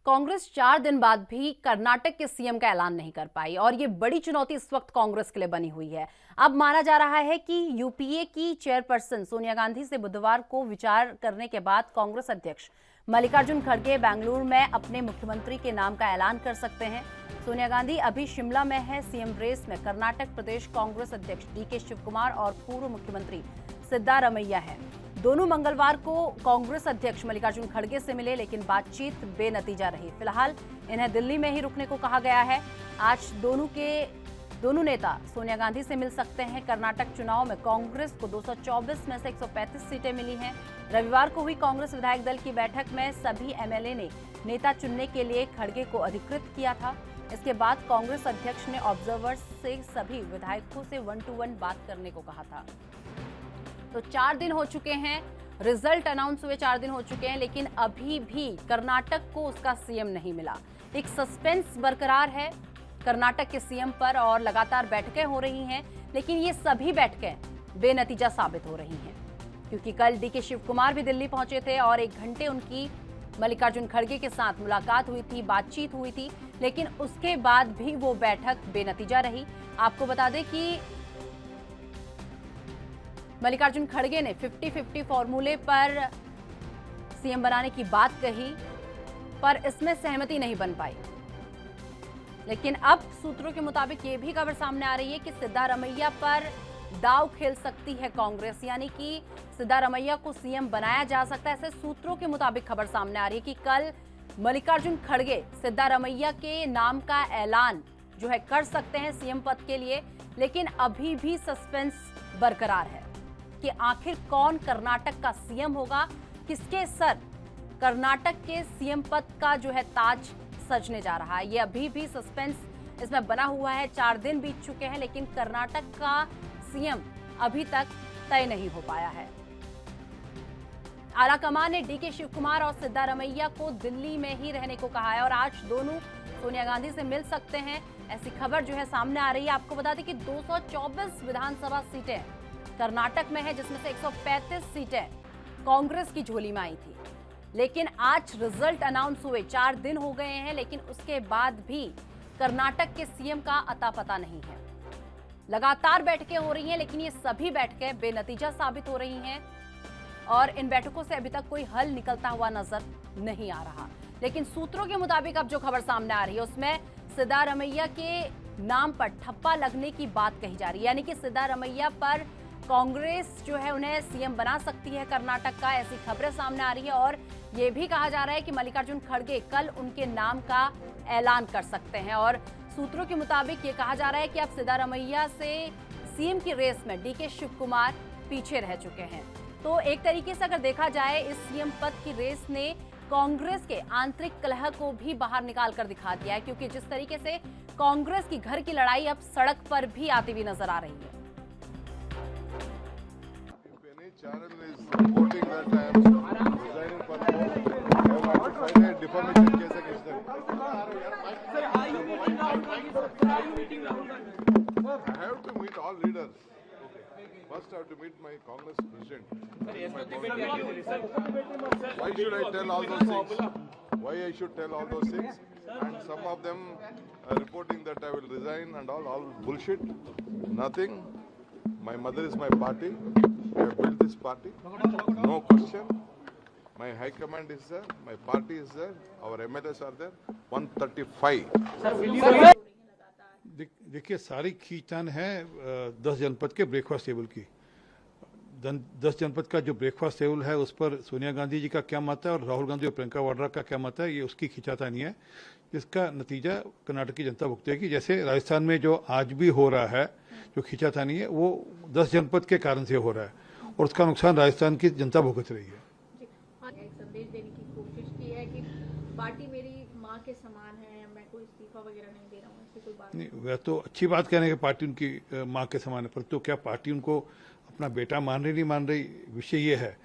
कांग्रेस 4 दिन बाद भी कर्नाटक के सीएम का ऐलान नहीं कर पाई और ये बड़ी चुनौती इस वक्त कांग्रेस के लिए बनी हुई है। अब माना जा रहा है कि यूपीए की चेयरपर्सन सोनिया गांधी से बुधवार को विचार करने के बाद कांग्रेस अध्यक्ष मल्लिकार्जुन खड़गे बेंगलुरु में अपने मुख्यमंत्री के नाम का ऐलान कर सकते हैं। सोनिया गांधी अभी शिमला में है। सीएम रेस में कर्नाटक प्रदेश कांग्रेस अध्यक्ष डीके शिवकुमार और पूर्व मुख्यमंत्री सिद्धारमैया है। दोनों मंगलवार को कांग्रेस अध्यक्ष मल्लिकार्जुन खड़गे से मिले, लेकिन बातचीत बेनतीजा रही। फिलहाल इन्हें दिल्ली में ही रुकने को कहा गया है। आज दोनों नेता सोनिया गांधी से मिल सकते हैं। कर्नाटक चुनाव में कांग्रेस को 224 में से 135 सीटें मिली हैं। रविवार को हुई कांग्रेस विधायक दल की बैठक में सभी एमएलए ने नेता चुनने के लिए खड़गे को अधिकृत किया था। इसके बाद कांग्रेस अध्यक्ष ने ऑब्जर्वर्स से सभी विधायकों से 1-to-1 बात करने को कहा था। तो 4 दिन हो चुके हैं, रिजल्ट अनाउंस हुए 4 दिन हो चुके हैं, लेकिन अभी भी कर्नाटक को उसका सीएम नहीं मिला। एक सस्पेंस बरकरार है कर्नाटक के सीएम पर और लगातार बैठकें हो रही हैं, लेकिन ये सभी बैठकें बेनतीजा साबित हो रही हैं, क्योंकि कल डीके शिवकुमार भी दिल्ली पहुंचे थे और 1 घंटे उनकी मल्लिकार्जुन खड़गे के साथ मुलाकात हुई थी, बातचीत हुई थी, लेकिन उसके बाद भी वो बैठक बेनतीजा रही। आपको बता दें कि मल्लिकार्जुन खड़गे ने 50-50 फॉर्मूले पर सीएम बनाने की बात कही, पर इसमें सहमति नहीं बन पाई। लेकिन अब सूत्रों के मुताबिक ये भी खबर सामने आ रही है कि सिद्धारमैया पर दांव खेल सकती है कांग्रेस, यानी कि सिद्धारमैया को सीएम बनाया जा सकता है। ऐसे सूत्रों के मुताबिक खबर सामने आ रही है कि कल मल्लिकार्जुन खड़गे सिद्धारमैया के नाम का ऐलान जो है कर सकते हैं सीएम पद के लिए, लेकिन अभी भी सस्पेंस बरकरार है कि आखिर कौन कर्नाटक का सीएम होगा, किसके सर कर्नाटक के सीएम पद का जो है ताज सजने जा रहा है। ये अभी भी सस्पेंस इसमें बना हुआ है। 4 दिन बीत चुके हैं, लेकिन कर्नाटक का सीएम अभी तक तय नहीं हो पाया है। आलाकमान ने डीके शिवकुमार और सिद्धारमैया को दिल्ली में ही रहने को कहा है और आज दोनों सोनिया गांधी से मिल सकते हैं, ऐसी खबर जो है सामने आ रही है। आपको बता दें कि 224 विधानसभा सीटें कर्नाटक में है, जिसमें से 135 सीटें कांग्रेस की झोली में आई थी। लेकिन आज रिजल्ट अनाउंस हुए 4 दिन हो गए हैं, लेकिन उसके बाद भी कर्नाटक के सीएम का अता पता नहीं है। लगातार बैठकें हो रही हैं, लेकिन ये सभी बैठकें बेनतीजा साबित हो रही हैं और इन बैठकों से अभी तक कोई हल निकलता हुआ नजर नहीं आ रहा। लेकिन सूत्रों के मुताबिक अब जो खबर सामने आ रही है उसमें सिद्धारमैया के नाम पर ठप्पा लगने की बात कही जा रही है, यानी कि सिद्धारमैया पर कांग्रेस जो है उन्हें सीएम बना सकती है कर्नाटक का, ऐसी खबरें सामने आ रही है। और ये भी कहा जा रहा है कि मल्लिकार्जुन खड़गे कल उनके नाम का ऐलान कर सकते हैं और सूत्रों के मुताबिक ये कहा जा रहा है कि अब सिद्धारमैया से सीएम की रेस में डीके शिवकुमार पीछे रह चुके हैं। तो एक तरीके से अगर देखा जाए, इस सीएम पद की रेस ने कांग्रेस के आंतरिक कलह को भी बाहर निकाल कर दिखा दिया है, क्योंकि जिस तरीके से कांग्रेस की घर की लड़ाई अब सड़क पर भी आती हुई नजर आ रही है। Channel is reporting that I am resigning for more. I have to file a defamation case against them. Sir, are you meeting Rahul Gandhi? Sir, are you meeting Rahul Gandhi? I have to meet all leaders. First, I have to meet my Congress president. Why should I tell all those things? Why I should tell all those things? And some of them are reporting that I will resign and all bullshit. Nothing. My mother is my party. I have built this party. No question. My high command is there. My party is there. Our MLAs are there. 135. देखिए, सारी खींचतान है 10 जनपद के breakfast table की। 10 जनपद का जो ब्रेकफास्ट टेबल है उस पर सोनिया गांधी जी का क्या मत है और राहुल गांधी और प्रियंका वाड्रा का क्या मत है, ये उसकी खींचातानी है, जिसका नतीजा कर्नाटक की जनता भुगतेगी। जैसे राजस्थान में जो आज भी हो रहा है, जो खींचातानी है, वो 10 जनपद के कारण से हो रहा है और उसका नुकसान राजस्थान की जनता भुगत रही है। एक संदेश देने की कोशिश की है कि पार्टी मेरी माँ के समान है, मैं कोई इस्तीफा वगैरह नहीं दे रहा हूँ, ऐसी कोई बात नहीं। वह तो अच्छी बात कहने की पार्टी उनकी माँ के समान है, पर तो क्या पार्टी उनको अपना बेटा मान रही नहीं मान रही, विषय ये है।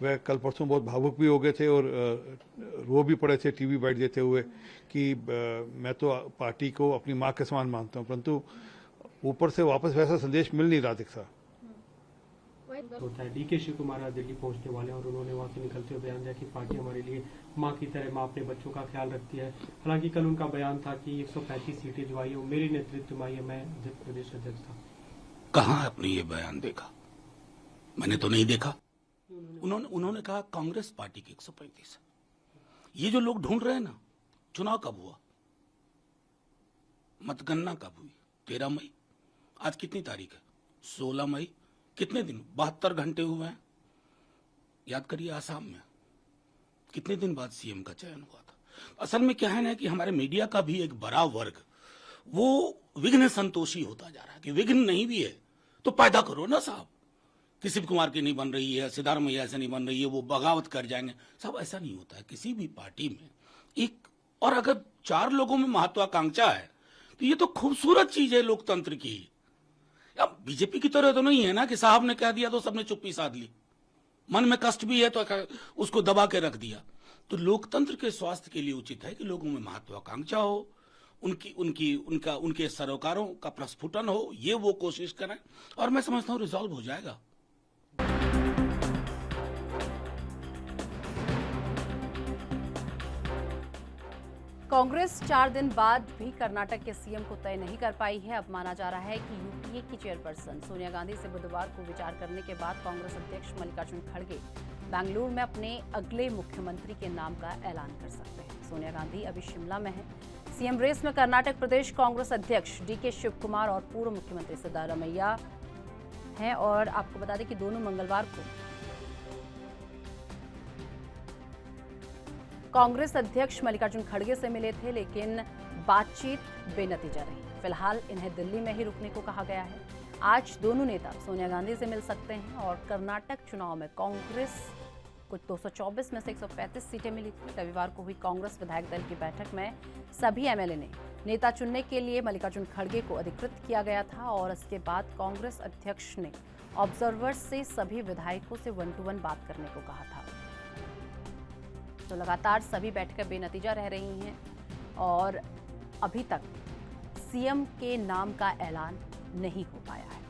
वह कल परसों बहुत भावुक भी हो गए थे और रो भी पड़े थे टीवी बाइट देते हुए कि मैं तो पार्टी को अपनी माँ के समान मानता हूँ, परंतु ऊपर से वापस वैसा संदेश मिल नहीं रहा दिखता। उधर होता है। डीके शिव कुमार आज दिल्ली पहुंचने वाले हैं और उन्होंने वहां से निकलते हुए बयान दिया कि पार्टी हमारे लिए मां की तरह, मां अपने बच्चों का ख्याल रखती है। हालांकि कल उनका बयान था कि 135 सीटें जो आई है वो मेरे नेतृत्व में आई है, मैं प्रदेश अध्यक्ष था। कहाँ आपने ये बयान देखा? मैंने तो नहीं देखा। उन्होंने कहा कांग्रेस पार्टी की 135 है। ये जो लोग ढूंढ रहे हैं ना, चुनाव कब हुआ, मतगणना कब हुई? 13 मई। आज कितनी तारीख है? 16 मई। कितने दिन? 72 घंटे हुए हैं। याद करिए, आसाम में कितने दिन बाद सीएम का चयन हुआ था। असल में क्या है ना कि हमारे मीडिया का भी एक बड़ा वर्ग वो विघ्न संतोषी होता जा रहा है कि विघ्न नहीं भी है तो पैदा करो ना साहब। कि शिव कुमार की नहीं बन रही है, सिद्धार्थ मैया ऐसे नहीं बन रही है, वो बगावत कर जाएंगे। सब ऐसा नहीं होता है किसी भी पार्टी में। एक और अगर 4 लोगों में महत्वाकांक्षा है तो ये तो खूबसूरत चीज है लोकतंत्र की। अब बीजेपी की तरह तो नहीं है ना कि साहब ने कह दिया तो सबने चुप्पी साध ली। मन में कष्ट भी है तो उसको दबा के रख दिया। तो लोकतंत्र के स्वास्थ्य के लिए उचित है कि लोगों में महत्वाकांक्षा हो, उनके सरोकारों का प्रस्फुटन हो, ये वो कोशिश करें और मैं समझता हूं रिजॉल्व हो जाएगा। कांग्रेस 4 दिन बाद भी कर्नाटक के सीएम को तय नहीं कर पाई है। अब माना जा रहा है कि यूपीए की चेयरपर्सन सोनिया गांधी से बुधवार को विचार करने के बाद कांग्रेस अध्यक्ष मल्लिकार्जुन खड़गे बेंगलुरु में अपने अगले मुख्यमंत्री के नाम का ऐलान कर सकते हैं। सोनिया गांधी अभी शिमला में है। सीएम रेस में कर्नाटक प्रदेश कांग्रेस अध्यक्ष डीके शिव कुमार और पूर्व मुख्यमंत्री सिद्धारमैया हैं। और आपको बता दें कि दोनों मंगलवार को कांग्रेस अध्यक्ष मल्लिकार्जुन खड़गे से मिले थे, लेकिन बातचीत बेनतीजा रही। फिलहाल इन्हें दिल्ली में ही रुकने को कहा गया है। आज दोनों नेता सोनिया गांधी से मिल सकते हैं। और कर्नाटक चुनाव में कांग्रेस को 224 में से 135 सीटें मिली थी। रविवार को हुई कांग्रेस विधायक दल की बैठक में सभी एमएलए ने नेता चुनने के लिए मल्लिकार्जुन खड़गे को अधिकृत किया गया था। और इसके बाद कांग्रेस अध्यक्ष ने ऑब्जर्वर्स से सभी विधायकों से 1 to 1 बात करने को कहा था। तो लगातार सभी बैठकें बेनतीजा रह रही हैं और अभी तक सीएम के नाम का ऐलान नहीं हो पाया है।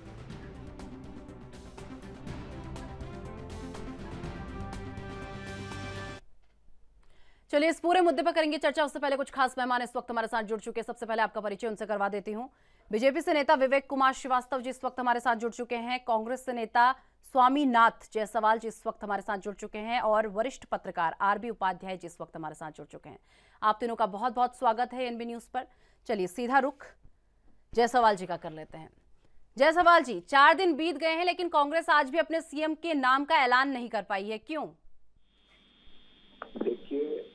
चलिए इस पूरे मुद्दे पर करेंगे चर्चा। उससे पहले कुछ खास मेहमान इस वक्त हमारे साथ जुड़ चुके हैं। सबसे पहले आपका परिचय उनसे करवा देती हूं। बीजेपी से नेता विवेक कुमार श्रीवास्तव जी इस वक्त हमारे साथ जुड़ चुके हैं। कांग्रेस से नेता स्वामीनाथ जायसवाल जी इस वक्त हमारे साथ जुड़ चुके हैं। और वरिष्ठ पत्रकार आरबी उपाध्याय जी इस वक्त हमारे साथ जुड़ चुके हैं। आप तीनों का बहुत बहुत स्वागत है एनबी न्यूज पर। चलिए सीधा रुख जायसवाल जी का कर लेते हैं। जायसवाल जी, 4 दिन बीत गए हैं लेकिन कांग्रेस आज भी अपने सीएम के नाम का ऐलान नहीं कर पाई है, क्यों? देखिए,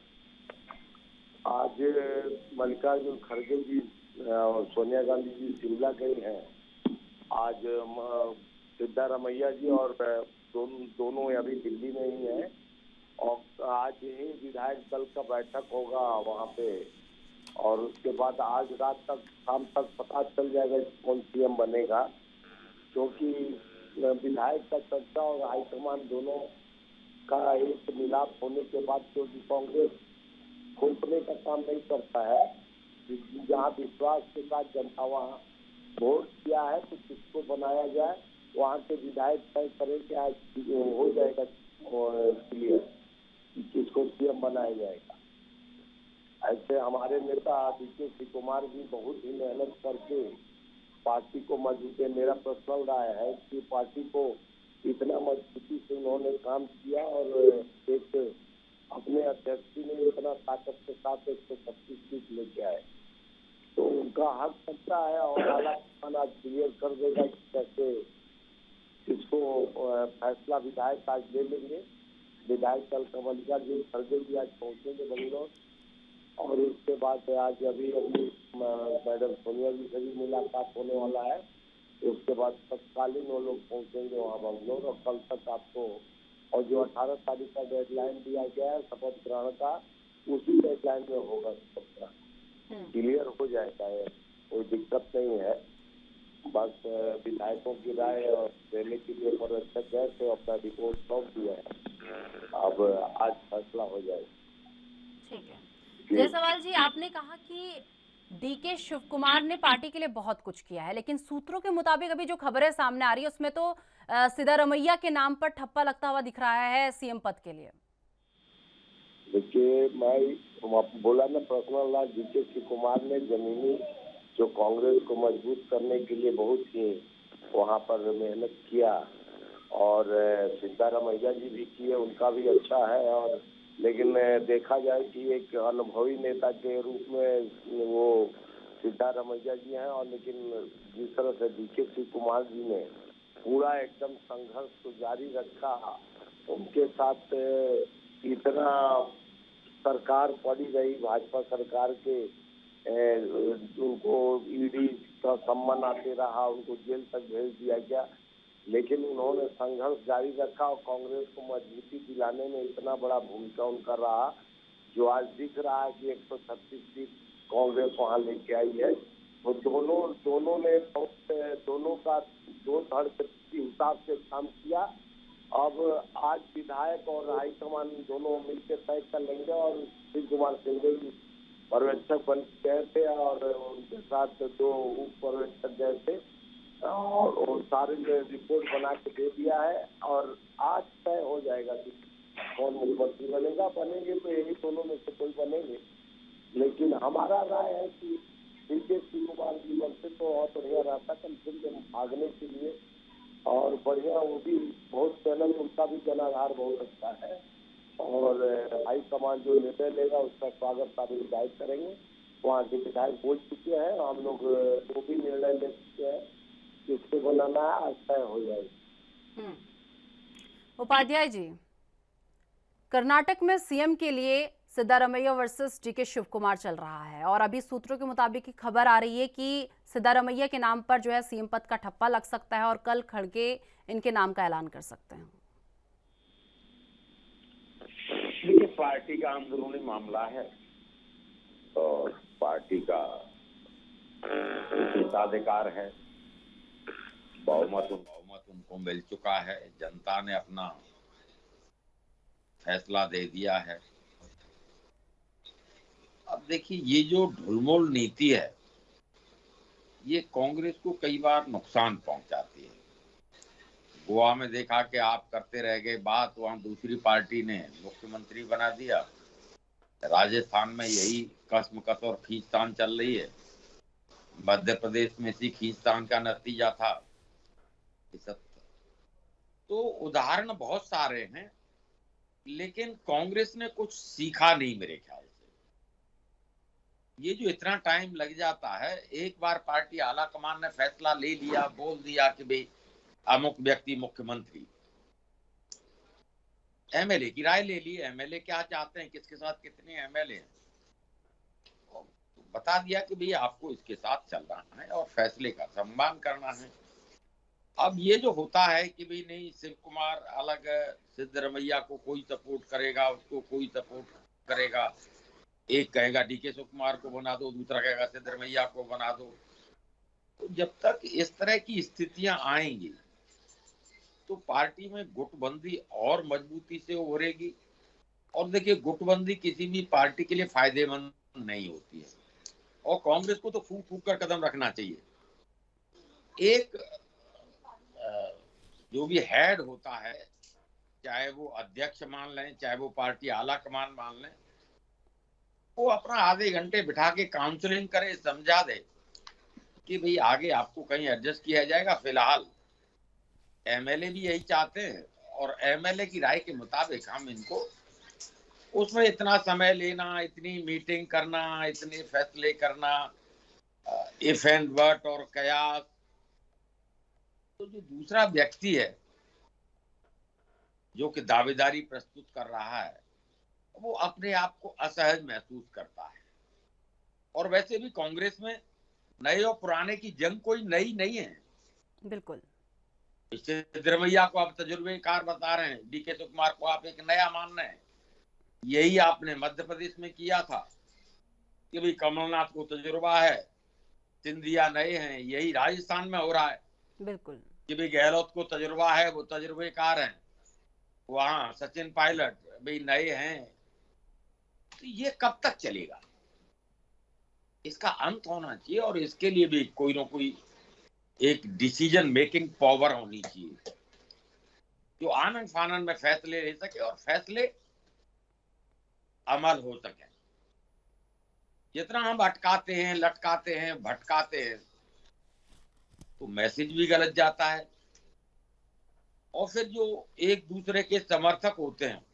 आज मल्लिकार्जुन खड़गे जी और सोनिया गांधी जी शिमला गए हैं। आज सिद्धारमैया जी और दोनों अभी दिल्ली में ही हैं। और आज ही विधायक दल का बैठक होगा वहाँ पे। और उसके बाद आज रात तक, शाम तक पता चल जाएगा कौन सीएम बनेगा। क्योंकि विधायक का चर्चा और हाईकमान दोनों का एक मिलाप होने के बाद, क्योंकि कांग्रेस खोपने का काम नहीं करता है। जहाँ विश्वास के साथ जनता वहाँ वोट किया है तो किसको बनाया जाए, वहाँ के विधायक तय करें कि आज हो जाएगा क्लियर किसको सीएम बनाया जाएगा। ऐसे हमारे नेता डीके शिव कुमार भी बहुत ही मेहनत करके पार्टी को मजबूती, मेरा पर्सनल राय है कि पार्टी को इतना मजबूती से उन्होंने काम किया। और एक अपने अध्यक्ष ने इतना ताकत के साथ 125 सीट लेके आए, तो उनका हक बनता है। और हालांकि आज क्लियर कर देगा कि कैसे इसको फैसला विधायक आज ले लेंगे। विधायक दल का मल्लिकार्जुन खड़गे भी आज पहुंचेंगे बेंगलोर। और उसके बाद आज अभी मैडम सोनिया जी से भी मुलाकात होने वाला है। उसके बाद तत्कालीन वो लोग पहुंचेंगे वहाँ बेंगलोर। और कल तक आपको, और जो 18 तारीख का डेडलाइन दिया गया है शपथ ग्रहण का, उसी डेडलाइन में होगा शपथ ग्रहण। क्लियर हो जाएगा, कोई दिक्कत नहीं है। बस विधायकों की राय और देने के लिए पर्यवेक्षक गए थे, अपना रिपोर्ट सौंप दिया है। अब आज फैसला हो जाएगा। ठीक है। जायसवाल जी, आपने कहा कि डीके शिव कुमार ने पार्टी के लिए बहुत कुछ किया है, लेकिन सूत्रों के मुताबिक अभी जो खबरें सामने आ रही है उसमें तो सिद्धारमैया के नाम पर ठप्पा लगता हुआ दिख रहा है सीएम पद के लिए। देखिए, मैं बोला ना, personal law DK Shivakumar ने जमीनी जो कांग्रेस को मजबूत करने के लिए बहुत ही वहां पर मेहनत किया, और सिद्धारमैया जी भी किए, उनका भी अच्छा है। और लेकिन देखा जाए कि एक अनुभवी नेता के रूप में वो सिद्धारमैया जी हैं, और लेकिन जिस तरह से डीके शिव कुमार जी ने पूरा एकदम संघर्ष को जारी रखा, उनके साथ इतना सरकार पड़ी रही भाजपा सरकार के, उनको ईडी का सम्मान आते रहा, उनको जेल तक भेज दिया गया, लेकिन उन्होंने संघर्ष जारी रखा और कांग्रेस को मजबूती दिलाने में इतना बड़ा भूमिका उनका रहा, जो आज दिख रहा है कि 136 सीट कांग्रेस वहां लेके आई है। वो दोनों ने दोनों का दो धड़ के हिसाब से काम किया। अब आज विधायक और हाईकमान दोनों मिलकर तय कर लेंगे, और शिव कुमार सिंह पर्यवेक्षक बन गए थे और उनके साथ 2 उप पर्यवेक्षक गए थे, और सारे ने रिपोर्ट बना के दे दिया है, और आज तय हो जाएगा कि कौन मुख्यमंत्री बनेंगे तो यही दोनों में से कोई बनेंगे। लेकिन हमारा राय है कि डीके शिव कुमार जी बनते तो और बढ़िया रहता, कम से कम भागने के लिए, और बढ़िया वो भी बहुत चैनल, उनका भी जनाधार बहुत अच्छा है, और हाईकमान जो निर्णय लेगा उसका स्वागत सारे विधायक करेंगे। वहाँ के विधायक बोल चुके हैं, हम लोग वो भी निर्णय ले चुके हैं, किसको बनाना है, आज तय हो जाएगा। उपाध्याय जी, कर्नाटक में सीएम के लिए सिद्धारमैया वर्सेस डीके शिव कुमार चल रहा है, और अभी सूत्रों के मुताबिक खबर आ रही है कि सिद्धारमैया के नाम पर जो है सीएम पद का ठप्पा लग सकता है और कल खड़गे इनके नाम का ऐलान कर सकते हैं। देखिए, पार्टी का अंदरूनी मामला है और पार्टी का हिताधिकार है। बहुमत उनको मिल चुका है, जनता ने अपना फैसला दे दिया है। अब देखिए, ये जो ढुलमुल नीति है ये कांग्रेस को कई बार नुकसान पहुंचाती है। गोवा में देखा कि आप करते रह गए बात, वहां दूसरी पार्टी ने मुख्यमंत्री बना दिया। राजस्थान में यही कसमकस और खींचतान चल रही है। मध्य प्रदेश में इसी खींचतान का नतीजा था। तो उदाहरण बहुत सारे हैं, लेकिन कांग्रेस ने कुछ सीखा नहीं मेरे ख्याल से। ये जो इतना टाइम लग जाता है, एक बार पार्टी आला कमान ने फैसला ले लिया, बोल दिया कि भाई अमुक व्यक्ति मुख्यमंत्री, एमएलए की राय ले ली, एमएलए क्या चाहते हैं, किसके साथ कितने एमएलए हैं, बता दिया कि भाई आपको इसके साथ चलना है और फैसले का सम्मान करना है। अब ये जो होता है कि भाई नहीं, शिव कुमार अलग है, सिद्धारमैया को कोई सपोर्ट करेगा, उसको कोई सपोर्ट करेगा, एक कहेगा डीके शिव कुमार को बना दो, दूसरा कहेगा सिद्धारमैया को बना दो। तो जब तक इस तरह की स्थितियां आएंगी तो पार्टी में गुटबंदी और मजबूती से उभरेगी। और देखिए, गुटबंदी किसी भी पार्टी के लिए फायदेमंद नहीं होती है, और कांग्रेस को तो फूक फूक कर कदम रखना चाहिए। एक जो भी हेड होता है, चाहे वो अध्यक्ष मान लें, चाहे वो पार्टी आला कमान मान लें, वो अपना आधे घंटे बिठा के काउंसलिंग करे, समझा दे कि भाई आगे आपको कहीं एडजस्ट किया जाएगा। फिलहाल एमएलए भी यही चाहते हैं, और एमएलए की राय के मुताबिक हम इनको, उसमें इतना समय लेना, इतनी मीटिंग करना, इतने फैसले करना, इफ एंड बट और कयास। तो जो दूसरा व्यक्ति है जो कि दावेदारी प्रस्तुत कर रहा है, वो अपने आप को असहज महसूस करता है। और वैसे भी कांग्रेस में नए और पुराने की जंग कोई नई नहीं है। बिल्कुल, सिद्धारमैया को आप तजुर्बेकार बता रहे हैं, डीके शिव कुमार को आप एक नया मान रहे हैं। यही आपने मध्य प्रदेश में किया था कि भाई कमलनाथ को तजुर्बा है, सिंधिया नए हैं। यही राजस्थान में हो रहा है बिल्कुल कि भाई गहलोत को तजुर्बा है, वो तजुर्बेकार हैं। वहां सचिन पायलट भाई नए हैं। तो ये कब तक चलेगा? इसका अंत होना चाहिए और इसके लिए भी कोई ना कोई एक डिसीजन मेकिंग पावर होनी चाहिए जो आनन फानन में फैसले ले सके और फैसले अमल हो सके। जितना हम अटकाते हैं, लटकाते हैं, भटकाते हैं तो मैसेज भी गलत जाता है और फिर जो एक दूसरे के समर्थक होते हैं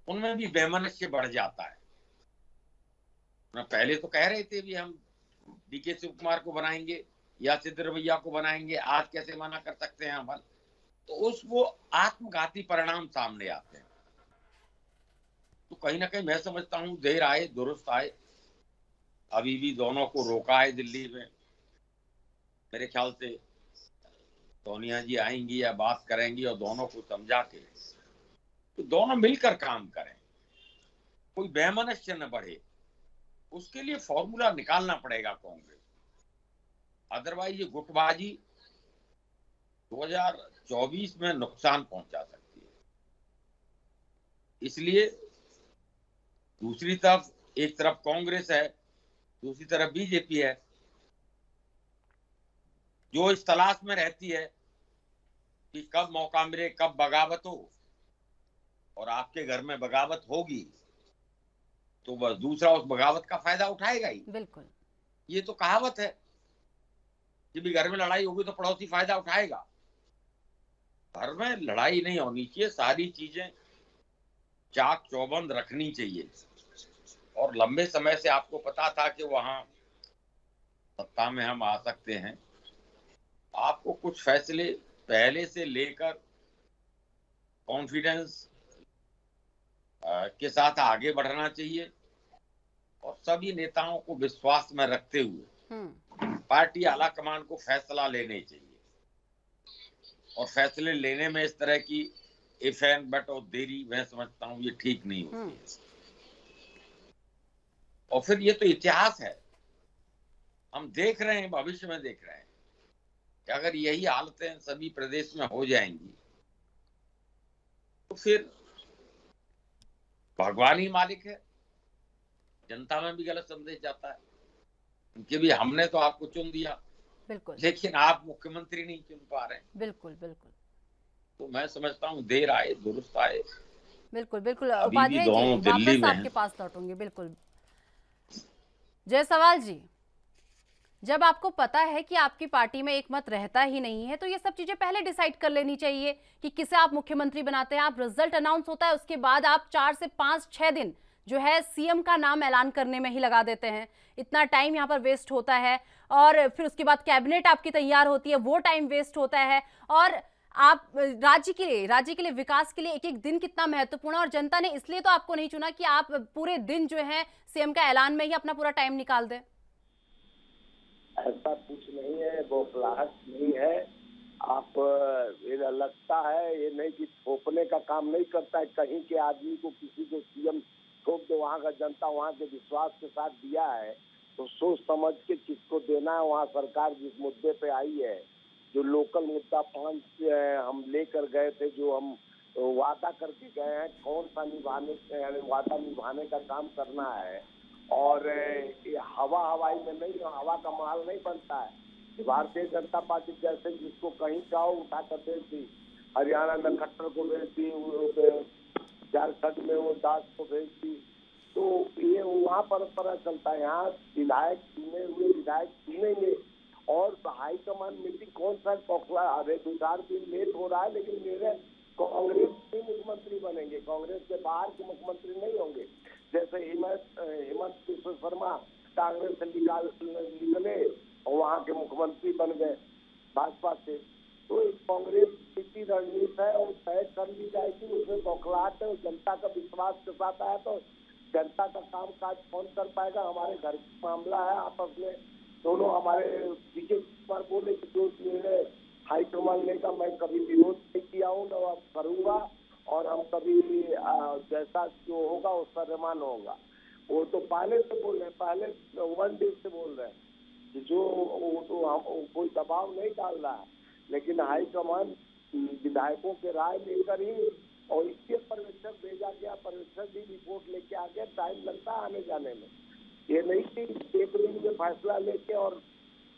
उनमें भी वैमनस्य बढ़ जाता है। पहले तो कह रहे थे भी हम डीके शिव कुमार को बनाएंगे या सिद्धरमैया को बनाएंगे, आज कैसे मना कर सकते हैं अमल। तो वो आत्मघाती परिणाम सामने आते हैं। तो कहीं ना कहीं मैं समझता हूं देर आए दुरुस्त आए। अभी भी दोनों को रोका है दिल्ली में। मेरे ख्याल से सोनिया जी आएंगी या बात करेंगी और दोनों को समझा के तो दोनों मिलकर काम करें, कोई वैमनस्य न बढ़े। उसके लिए फॉर्मूला निकालना पड़ेगा कांग्रेस। अदरवाइज ये गुटबाजी 2024 में नुकसान पहुंचा सकती है। इसलिए दूसरी तरफ, एक तरफ कांग्रेस है, दूसरी तरफ बीजेपी है, जो इस तलाश में रहती है कि कब मौका मिले, कब बगावत हो। और आपके घर में बगावत होगी तो बस दूसरा उस बगावत का फायदा उठाएगा ही। बिल्कुल, ये तो कहावत है कि भी घर में लड़ाई होगी तो पड़ोसी फायदा उठाएगा। घर में लड़ाई नहीं होनी चाहिए, सारी चीजें चाक चौबंद रखनी चाहिए। और लंबे समय से आपको पता था कि वहां सत्ता में हम आ सकते हैं। आपको कुछ फैसले पहले से लेकर कॉन्फिडेंस के साथ आगे बढ़ना चाहिए और सभी नेताओं को विश्वास में रखते हुए पार्टी आला कमान को फैसला लेने चाहिए। और फैसले लेने में इस तरह की इफ एंड बट और देरी, मैं समझता हूँ ये ठीक नहीं होती है। और फिर ये तो इतिहास है, हम देख रहे हैं, भविष्य में देख रहे हैं कि अगर यही हालतें सभी प्रदेश में हो जाएंगी तो फिर भगवान ही मालिक है। जनता में भी गलत संदेश जाता है कि भी हमने तो आपको चुन दिया, बिल्कुल, लेकिन आप मुख्यमंत्री नहीं चुन पा रहे हैं। बिल्कुल, बिल्कुल, तो मैं समझता हूँ देर आए दुरुस्त आए। बिल्कुल, बिल्कुल। अभी भी उपाध्याय जी, दोनों दिल्ली वापस में आपके हैं। पास लौटूंगी। बिल्कुल, जयसवाल जी, जब आपको पता है कि आपकी पार्टी में एक मत रहता ही नहीं है तो ये सब चीजें पहले डिसाइड कर लेनी चाहिए कि किसे आप मुख्यमंत्री बनाते हैं। आप रिजल्ट अनाउंस होता है उसके बाद आप 4 से 5-6 दिन जो है सीएम का नाम ऐलान करने में ही लगा देते हैं। इतना टाइम यहाँ पर वेस्ट होता है और फिर उसके बाद कैबिनेट आपकी तैयार होती है, वो टाइम वेस्ट होता है। और आप राज्य के लिए विकास के लिए एक एक दिन कितना महत्वपूर्ण है। और जनता ने इसलिए तो आपको नहीं चुना कि आप पूरे दिन जो है सीएम का ऐलान में ही अपना पूरा टाइम निकाल दें। ऐसा कुछ नहीं है, बौखलाहट नहीं है। आप ये लगता है ये नहीं कि थोपने का काम नहीं करता है। कहीं के आदमी को किसी को सीएम थोप दो, वहाँ का जनता वहाँ के विश्वास के साथ दिया है तो सोच समझ के किसको देना है। वहाँ सरकार जिस मुद्दे पे आई है, जो लोकल मुद्दा 5 हम लेकर गए थे, जो हम वादा करके गए हैं, कौन सा वादा निभाने का काम करना है। और ये हवाई में नहीं, हवा का माल नहीं बनता है। भारतीय जनता पार्टी जैसे जिसको कहीं जाओ उठा कर भेजती, हरियाणा में खट्टर को भेजती, झारखंड में वो दास को भेजती। तो ये वहाँ पर पता चलता है। यहाँ विधायक चुने हुए विधायक चुनेंगे और हाईकमान मीटिंग कौन सा पौखला। अरे 2-4 दिन लेट हो रहा है लेकिन मेरे कांग्रेस के मुख्यमंत्री बनेंगे, कांग्रेस के बाहर के मुख्यमंत्री नहीं होंगे। जैसे हेमंत बिश्व शर्मा कांग्रेस से निकले और वहाँ के मुख्यमंत्री बन गए भाजपा से। तो एक कांग्रेस की रणनीति है और तय कर ली जाएगी, उसमें बौखलाहट है। और जनता का विश्वास के साथ आया तो जनता का काम काज कौन कर पाएगा। हमारे घर का मामला है, आपस में दोनों हमारे डीके कुमार बोले कि जो निर्णय हाईकमान लेगा मैं कभी विरोध नहीं किया हूँ, न अब करूँगा और हम कभी जैसा जो होगा उसका निर्माण होगा। वो तो पहले से बोल रहे हैं, पहले 1 डे से बोल रहे हैं जो वो तो हम कोई दबाव नहीं डाल रहा है। लेकिन हाईकमान विधायकों के राय लेकर ही और इसके पर्यवेक्षक भेजा गया, पर्यवेक्षक भी रिपोर्ट लेके आ गया। टाइम लगता है आने जाने में। ये नहीं कि एक दिन में फैसला लेके और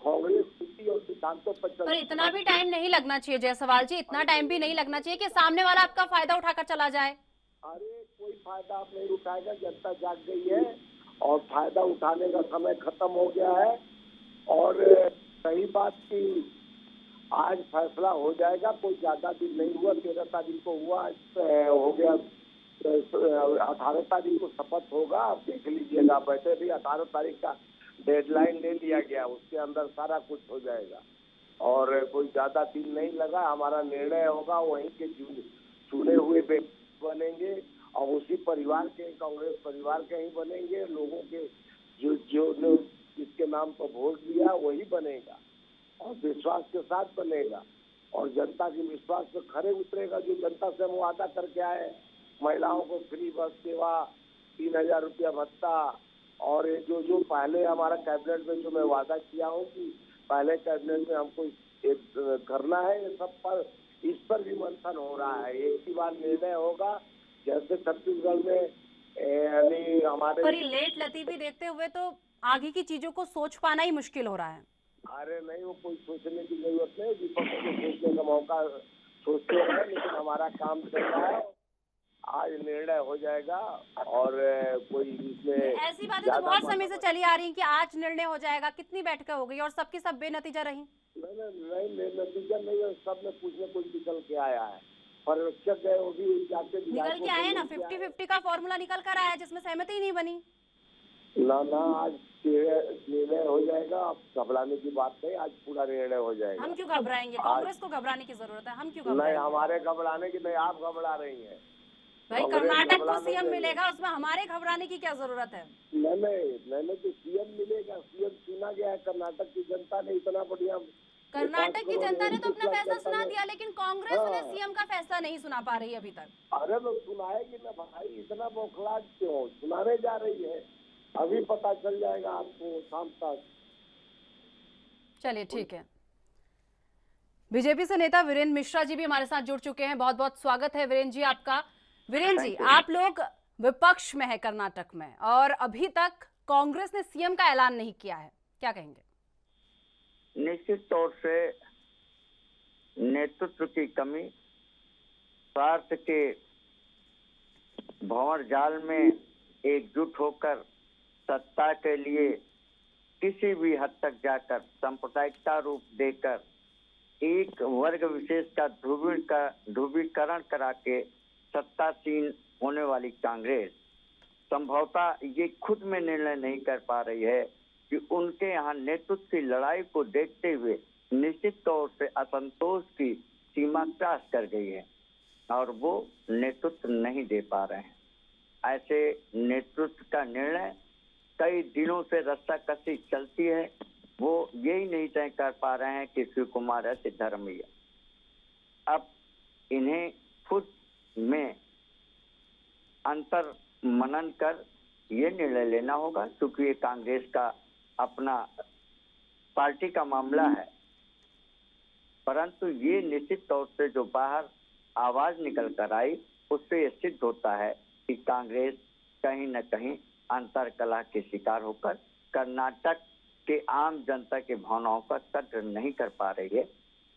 कांग्रेस स्थिति और सिद्धांतों पर पर चल। इतना भी टाइम नहीं लगना चाहिए जायसवाल जी, इतना टाइम भी नहीं लगना चाहिए कि सामने वाला आपका फायदा उठाकर चला जाए। अरे कोई फायदा आप नहीं उठाएगा, जनता जाग गई है और फायदा उठाने का समय खत्म हो गया है। और सही बात की आज फैसला हो जाएगा, कोई ज्यादा दिन नहीं हुआ, 13 तारीख को हुआ, हो गया 18 तारीख को शपथ होगा। आप देख लीजिएगा, वैसे भी 18 तारीख का डेडलाइन ले लिया गया, उसके अंदर सारा कुछ हो जाएगा और कोई ज्यादा दिन नहीं लगा। हमारा निर्णय होगा, वहीं के चुने हुए व्यक्ति बनेंगे और उसी परिवार के, कांग्रेस परिवार के ही बनेंगे। लोगों के जो जिसके नाम पर वोट दिया वही बनेगा और विश्वास के साथ बनेगा और जनता के विश्वास पे खरे उतरेगा। जो जनता से हम वादा करके आए, महिलाओं को फ्री बस सेवा, 3000 रुपया भत्ता, और ये जो पहले हमारा कैबिनेट में जो मैं वादा किया हूँ कि पहले कैबिनेट में हमको एक करना है, ये सब पर इस पर भी मंथन हो रहा है। एक ही बार निर्णय होगा, जैसे छत्तीसगढ़ में यानी हमारे। पर ये लेट लतीफी देखते हुए तो आगे की चीजों को सोच पाना ही मुश्किल हो रहा है। अरे नहीं, वो कोई सोचने की जरूरत नहीं, विपक्ष को सोचने का मौका सोचते हैं, लेकिन हमारा काम चल रहा है। आज निर्णय हो जाएगा और कोई इसमें ऐसी बातें तो बहुत समय से चली आ रही कि आज निर्णय हो जाएगा। कितनी बैठकें हो गई और सबकी सब बेनतीजा रही। नहीं, नतीजा नहीं है, सब में कुछ न कुछ निकल के आया है। पर्यवेक्षक गए, वो भी जाके निकल के आए ना, 50-50 का फॉर्मूला निकल कर आया जिसमें सहमति ही नहीं बनी। ना आज निर्णय हो जाएगा, आप घबराने की बात नहीं, आज पूरा निर्णय हो जाएगा। हम क्यों घबराएंगे? कांग्रेस को घबराने की जरूरत है, हम क्यों नहीं, घबराएंगे? हमारे घबराने की नहीं, आप घबरा रही हैं। भाई कर्नाटक को सीएम मिलेगा, उसमें हमारे घबराने की क्या जरूरत है? नहीं तो सीएम मिलेगा, सीएम चुना गया है। कर्नाटक की जनता ने इतना बढ़िया, कर्नाटक की जनता ने तो अपना फैसला सुना दिया, लेकिन कांग्रेस ने सीएम का फैसला नहीं सुना पा रही अभी तक। अरे तो सुनाएगी ना भाई, इतना बौखलाहट क्यों? सुनाने जा रही है, अभी पता चल जाएगा आपको शाम तक। चलिए ठीक है। बीजेपी से नेता वीरेंद्र मिश्रा जी भी हमारे साथ जुड़ चुके हैं। बहुत बहुत स्वागत है वीरेंद्र जी आपका। वीरेंद्र जी, आप लोग विपक्ष में है कर्नाटक में और अभी तक कांग्रेस ने सीएम का ऐलान नहीं किया है, क्या कहेंगे? निश्चित तौर से नेतृत्व की कमी, स्वार्थ के भंवर जाल में एकजुट होकर सत्ता के लिए किसी भी हद तक जाकर सांप्रदायिकता रूप देकर एक वर्ग विशेष का ध्रुवीकरण करा के सत्तासीन होने वाली कांग्रेस संभवतः ये खुद में निर्णय नहीं कर पा रही है कि उनके यहाँ नेतृत्व की लड़ाई को देखते हुए निश्चित तौर से असंतोष की सीमा क्रॉस कर गई है और वो नेतृत्व नहीं दे पा रहे हैं। ऐसे नेतृत्व का निर्णय कई दिनों से रस्साकसी चलती है, वो यही नहीं तय कर पा रहे हैं कि शिव कुमार है सिद्धारमैया। अब इन्हें खुद में अंतर मनन कर ये निर्णय लेना होगा, क्योंकि ये कांग्रेस का अपना पार्टी का मामला है। परंतु ये निश्चित तौर से जो बाहर आवाज निकल कर आई, उससे ये सिद्ध होता है कि कांग्रेस कहीं न कहीं अंतर कलह के शिकार होकर कर्नाटक के आम जनता के भावनाओं का कद्र नहीं कर पा रही है।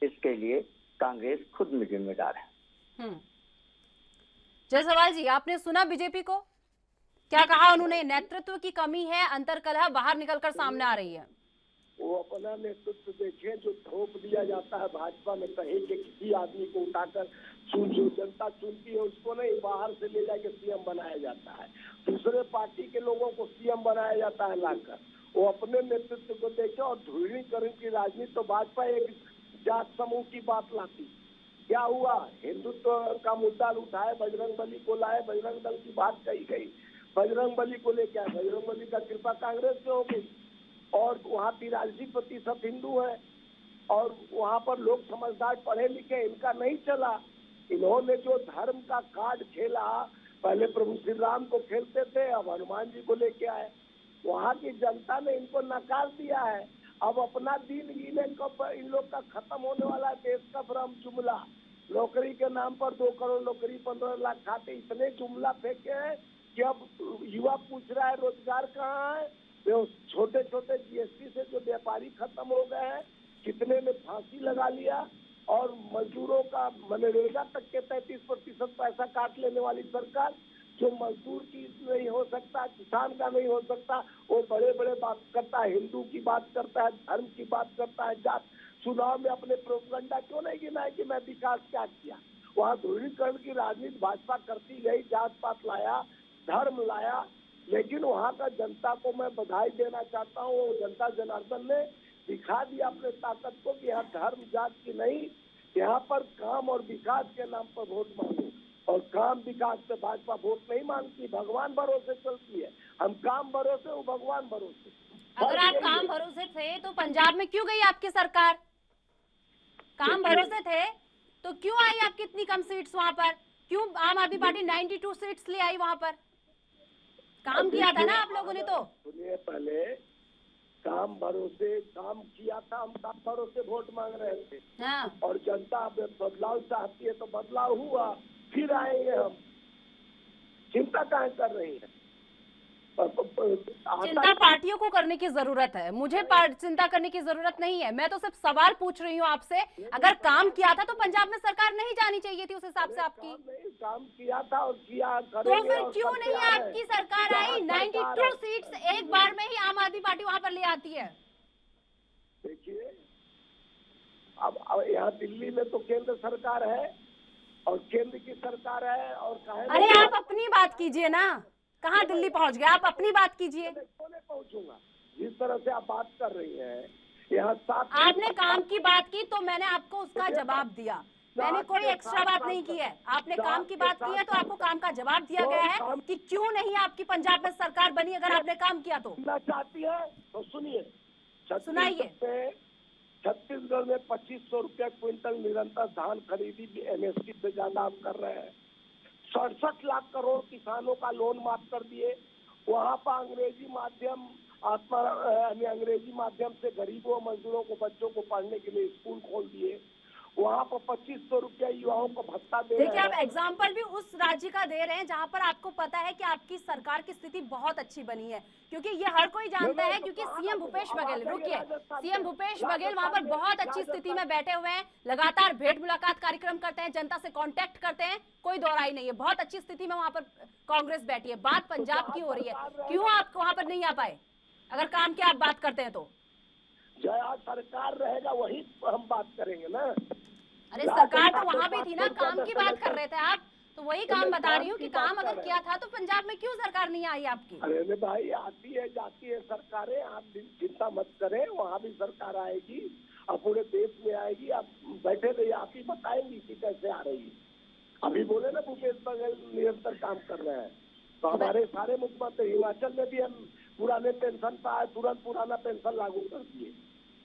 इसके लिए कांग्रेस खुद में जिम्मेदार है। जायसवाल जी, आपने सुना बीजेपी को क्या कहा उन्होंने? नेतृत्व की कमी है, अंतर कलह बाहर निकलकर सामने आ रही है। वो अपना नेतृत्व देखिए, जो थोप दिया जाता है भाजपा में, कहीं के किसी आदमी को उठाकर जो जनता चुनती है उसको नहीं, बाहर से ले जाके सीएम बनाया जाता है। दूसरे पार्टी के लोगों को सीएम बनाया जाता है लाकर। वो अपने नेतृत्व को देखे और ध्रुवीकरण की राजनीति, तो भाजपा एक जात समूह की बात लाती। क्या हुआ? हिंदुत्व का मुद्दा उठाए, बजरंगबली को लाए, बजरंग दल की बात कही गई, बजरंगबली को लेके आए, बजरंगबली का कृपा कांग्रेस से हो गई और वहाँ 83% हिंदू है और वहाँ पर लोग समझदार पढ़े लिखे, इनका नहीं चला। इन्होंने जो धर्म का कार्ड खेला, पहले प्रभु श्री राम को खेलते थे, अब हनुमान जी को लेके आए। वहाँ की जनता ने इनको नकार दिया है। अब अपना दिन इन लोग का खत्म होने वाला, देश का भ्रम जुमला, नौकरी के नाम पर 2 करोड़ नौकरी 15 लाख खाते, इतने जुमला फेंके हैं कि अब युवा पूछ रहा है रोजगार कहाँ है जो छोटे छोटे जीएसटी से जो व्यापारी खत्म हो गए हैं, कितने ने फांसी लगा लिया, और मजदूरों का मनरेगा तक के 33% पैसा काट लेने वाली सरकार, जो मजदूर की नहीं हो सकता, किसान का नहीं हो सकता, वो बड़े बड़े बात करता है, हिंदू की बात करता है, धर्म की बात करता है, जात। चुनाव में अपने प्रोपेगेंडा क्यों नहीं गिनाए कि मैं विकास क्या किया? वहाँ ध्रुवीकरण की राजनीति भाजपा करती गई, जात पात लाया, धर्म लाया, लेकिन वहाँ का जनता को मैं बधाई देना चाहता हूँ। जनता जनार्दन ने दिखा दिया अपने ताकत को कि यहाँ धर्म जात की नहीं, यहाँ पर काम और विकास के नाम पर वोट मांगो, और काम विकास पे भाजपा वोट नहीं मांगती, भगवान भरोसे चलती है। हम काम भरोसे, वो भगवान भरोसे। अगर आप काम भरोसे थे तो पंजाब में क्यों गई आपकी सरकार? काम भरोसे थे तो क्यों आई आपकी इतनी कम सीट्स वहां पर? क्यों आम आदमी पार्टी 92 सीट्स ले आई वहां पर? काम किया था ना आप लोगों ने। तो सुनिए, पहले काम भरोसे काम किया था, हम काम भरोसे वोट मांग रहे थे। हाँ। और जनता बदलाव चाहती है तो बदलाव हुआ, फिर आएंगे हम। चिंता काहे कर रही है? चिंता पार्टियों को करने की जरूरत है, मुझे चिंता करने की जरूरत नहीं है। मैं तो सिर्फ सवाल पूछ रही हूँ आपसे। अगर काम किया था तो पंजाब में सरकार नहीं जानी चाहिए थी उस हिसाब से आपकी। काम किया था और किया तो फिर क्यों नहीं आपकी सरकार आई? 92 सीट्स एक बार में ही आम आदमी पार्टी वहां पर ले आती है। देखिए, अब यहाँ दिल्ली में तो केंद्र सरकार है और केंद्र की सरकार है, और अरे आप अपनी बात कीजिए ना, कहाँ दिल्ली पहुंच गए? आप अपनी बात कीजिए। क्यों नहीं पहुंचूंगा? जिस तरह से आप बात कर रही हैं, यहाँ आपने काम की बात की तो मैंने आपको उसका जवाब दिया। मैंने कोई एक्स्ट्रा बात नहीं की है। आपने काम की बात की है तो आपको काम का जवाब दिया गया है कि क्यों नहीं आपकी पंजाब में सरकार बनी अगर आपने काम किया तो। सुनना चाहती है तो सुनिए, सुनाइए। छत्तीसगढ़ में 2500 रुपया क्विंटल निरंतर धान खरीदी एमएसपी से ज्यादा आप कर रहे हैं। 67 लाख करोड़ किसानों का लोन माफ कर दिए। वहाँ पर अंग्रेजी माध्यम से गरीबों मजदूरों को, बच्चों को पढ़ने के लिए स्कूल खोल दिए। वहाँ पर 2500 रुपया युवाओं को भत्ता दे रहे हैं। देखिए, आप एग्जाम्पल भी उस राज्य का दे रहे हैं जहाँ पर आपको पता है कि आपकी सरकार की स्थिति बहुत अच्छी बनी है, क्योंकि ये हर कोई जानता है, क्योंकि सीएम भूपेश बघेल, रुकिए, सीएम भूपेश बघेल वहाँ पर बहुत अच्छी स्थिति में बैठे हुए हैं, लगातार भेंट मुलाकात कार्यक्रम करते हैं, जनता से कांटेक्ट करते हैं, कोई दो राय नहीं है, बहुत अच्छी स्थिति में वहाँ पर कांग्रेस बैठी है। बात पंजाब की हो रही है, क्यों आप वहाँ पर नहीं आ पाए? अगर काम की आप बात करते हैं तो जहाँ सरकार रहेगा वही हम बात करेंगे ना। अरे सरकार तो वहाँ भी थी ना, काम की बात कर रहे थे आप, तो वही काम बता रही हूँ कि काम अगर किया था तो पंजाब में क्यों सरकार नहीं आई आपकी? अरे भाई, आती है जाती है सरकारें, आप चिंता मत करें, वहाँ भी सरकार आएगी और पूरे देश में आएगी। आप बैठे रहिए, आप ही बताएंगी कि कैसे आ रही है। अभी बोले ना भूपेश बघेल निरंतर काम कर रहे हैं, तो हमारे सारे मुख्यमंत्री, हिमाचल में भी हम पुराने पेंशन पाए, तुरंत पुराना पेंशन लागू कर दिए।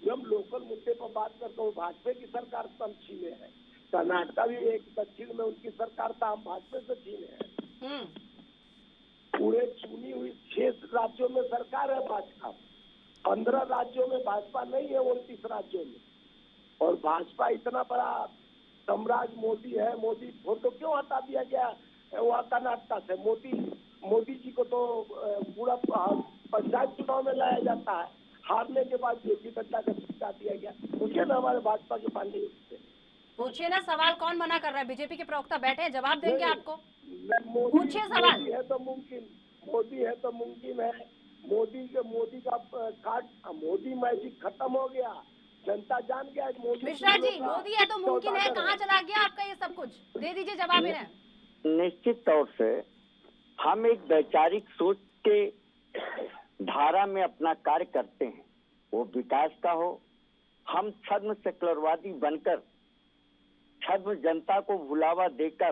जब हम लोकल मुद्दे पर बात करते हैं, भाजपा की सरकार तमची में है। कर्नाटका भी एक दक्षिण में उनकी सरकार था, हम भाजपा से छीने हैं। पूरे चुनी हुई 6 राज्यों में सरकार है भाजपा, 15 राज्यों में भाजपा नहीं है, 29 राज्यों में। और भाजपा इतना बड़ा साम्राज्य मोदी है। मोदी फोटो क्यों हटा दिया गया वहाँ कर्नाटका से? मोदी जी को तो पूरा पंचायत चुनाव में लाया जाता है, हारने के बाद जेपी नड्डा का चिपका दिया गया। पूछिए ना हमारे भाजपा के पांडे से, पूछिए ना, सवाल कौन मना कर रहा है? बीजेपी के प्रवक्ता बैठे हैं, जवाब देंगे आपको। पूछिए सवाल। मोदी है तो मुमकिन है। मोदी का कार्ड, मोदी मैजिक खत्म हो गया, जनता जान गया। मिश्रा जी, मोदी है तो मुमकिन है, कहाँ चला गया आपका ये सब कुछ? दे दीजिए जवाब इन्हें। निश्चित तौर से हम एक वैचारिक सोच के धारा में अपना कार्य करते हैं, वो विकास का हो। हम छद्म सेकुलरवादी बनकर, छद्म जनता को भुलावा देकर,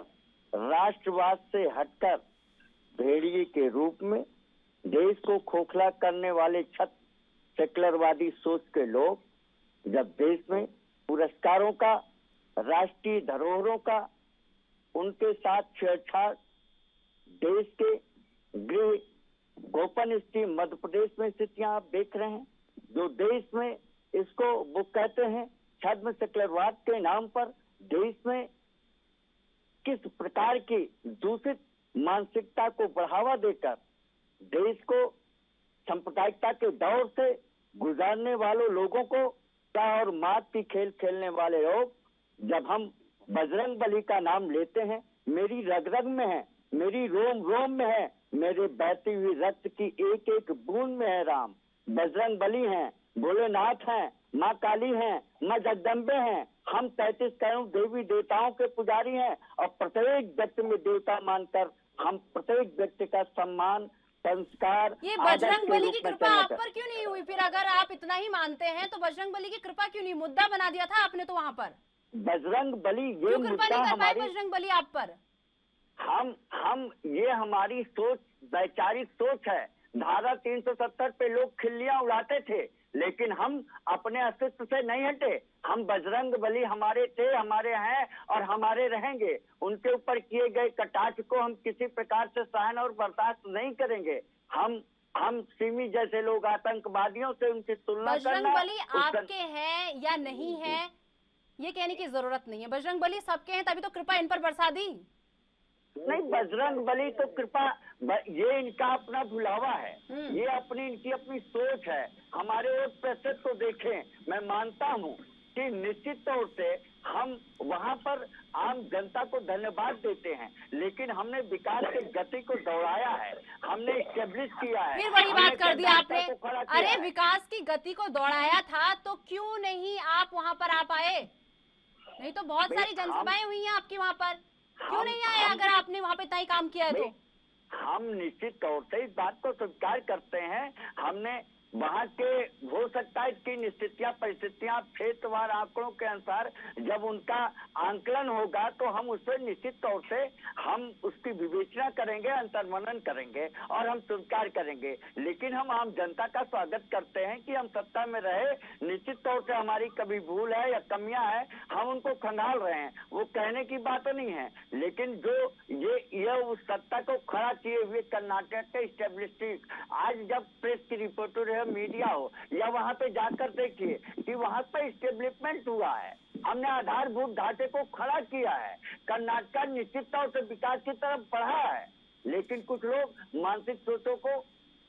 राष्ट्रवाद से हटकर भेड़िए के रूप में देश को खोखला करने वाले छद्म सेकुलरवादी सोच के लोग जब देश में पुरस्कारों का, राष्ट्रीय धरोहरों का, उनके साथ छेड़छाड़, देश के गृह गोपन स्थिति मध्य प्रदेश में स्थितियां आप देख रहे हैं, जो देश में इसको वो कहते हैं छद्म सेकुलरवाद के नाम पर देश में किस प्रकार की दूषित मानसिकता को बढ़ावा देकर देश को सांप्रदायिकता के दौर से गुजरने वालों लोगों को पिता और माँ की खेल खेलने वाले लोग, जब हम बजरंग बली का नाम लेते हैं, मेरी रग रग में है, मेरी रोम रोम में है, मेरे बहती हुई रक्त की एक एक बूंद में है राम। बजरंग बली हैं, भोलेनाथ हैं, माँ काली हैं, माँ जगदम्बे हैं। हम 33 करोड़ देवी देवताओं के पुजारी हैं और प्रत्येक व्यक्ति में देवता मानकर हम प्रत्येक व्यक्ति का सम्मान, संस्कार, ये आदर बजरंग के बली रूप की में कृपा करना आप चाहिए। पर क्यों नहीं हुई? फिर अगर आप इतना ही मानते हैं तो बजरंग बली की कृपा क्यों नहीं? मुद्दा बना दिया था आपने तो वहां पर। बजरंग बली ये क्यों कृपा मुद्दा नहीं कर पाए हमारी, बजरंग बली आप पर? हम ये हमारी सोच, वैचारिक सोच है। धारा 370 पे लोग खिल्लियां उड़ाते थे, लेकिन हम अपने अस्तित्व से नहीं हटे। हम बजरंग बली हमारे थे, हमारे हैं और हमारे रहेंगे। उनके ऊपर किए गए कटाक्ष को हम किसी प्रकार से सहन और बर्दाश्त नहीं करेंगे। हम सिमी जैसे लोग आतंकवादियों से उनकी तुलना बजरंग करना, बली आपके हैं या नहीं है ये कहने की जरूरत नहीं है। बजरंग बली सबके हैं, तभी तो कृपा इन पर बरसा दी। नहीं, बजरंग बली तो कृपा, ये इनका अपना भुलावा है, ये इनकी अपनी सोच है। हमारे और प्रतिशत को देखें, मैं मानता हूँ कि निश्चित तौर से हम वहाँ पर आम जनता को धन्यवाद देते हैं, लेकिन हमने विकास की गति को दौड़ाया है, हमने एस्टेब्लिश किया है। फिर वही बात कर दी आपने। को खड़ा किया अरे है। विकास की गति को दौड़ाया था तो क्यों नहीं आप वहां पर आ पाए? नहीं तो बहुत सारी जनसभाएं हुई हैं आपकी वहां पर, क्यों नहीं आए अगर आपने वहां पे इतना ही काम किया है तो? हम निश्चित तौर से इस बात को स्वीकार करते हैं। हमने वहाँ के, हो सकता है कि स्थितियां परिस्थितियां क्षेत्रवार आंकड़ों के अनुसार जब उनका आंकलन होगा तो हम उससे निश्चित तौर से हम उसकी विवेचना करेंगे, अंतर्मनन करेंगे और हम स्वीकार करेंगे। लेकिन हम आम जनता का स्वागत करते हैं कि हम सत्ता में रहे। निश्चित तौर से हमारी कभी भूल है या कमियां है, हम उनको खंगाल रहे हैं, वो कहने की बात नहीं है। लेकिन जो ये उस सत्ता को खड़ा किए हुए कर्नाटक के स्टेब्लिशमेंट, आज जब प्रेस की रिपोर्टर मीडिया हो या वहाँ पे जाकर देखिए कि वहाँ पे स्टेब्लिशमेंट हुआ है, हमने आधारभूत ढांचे को खड़ा किया है। कर्नाटक निश्चित तौर से विकास की तरफ बढ़ा है, लेकिन कुछ लोग मानसिक सोचों को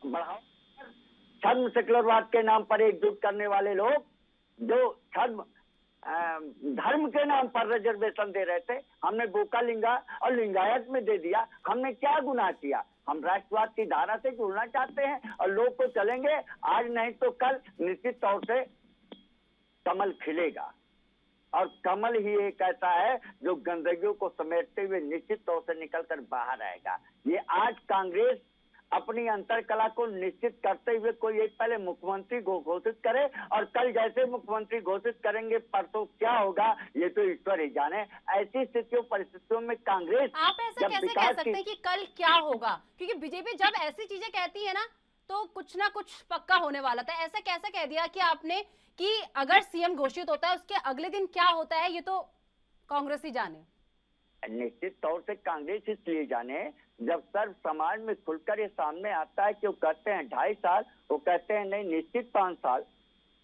बढ़ाओ, धर्म सेकुलरवाद के नाम पर एकजुट करने वाले लोग जो धर्म के नाम पर रिजर्वेशन दे रहे थे, हमने गोकालिंगा और लिंगायत में दे दिया। हमने क्या गुनाह किया? हम राष्ट्रवाद की धारा से जुड़ना चाहते हैं और लोग को चलेंगे, आज नहीं तो कल निश्चित तौर से कमल खिलेगा। और कमल ही एक ऐसा है जो गंदगियों को समेटते हुए निश्चित तौर से निकलकर बाहर आएगा। ये आज कांग्रेस अपनी अंतरकला को निश्चित करते हुए कोई एक पहले मुख्यमंत्री घोषित करे और कल जैसे मुख्यमंत्री घोषित करेंगे परसों क्या होगा ये तो ईश्वर ही जाने। ऐसी स्थितियों परिस्थितियों में कांग्रेस, आप ऐसा कैसे कह सकते हैं कि कल क्या होगा? क्योंकि बीजेपी जब ऐसी चीजें कहती है ना तो कुछ ना कुछ पक्का होने वाला था। ऐसा कैसे कह दिया कि आपने कि अगर सीएम घोषित होता है उसके अगले दिन क्या होता है ये तो कांग्रेस ही जाने। निश्चित तौर से कांग्रेस इसलिए जाने जब सर्व समाज में खुलकर ये सामने आता है कि वो कहते हैं 2.5 साल, वो कहते हैं नहीं निश्चित 5 साल,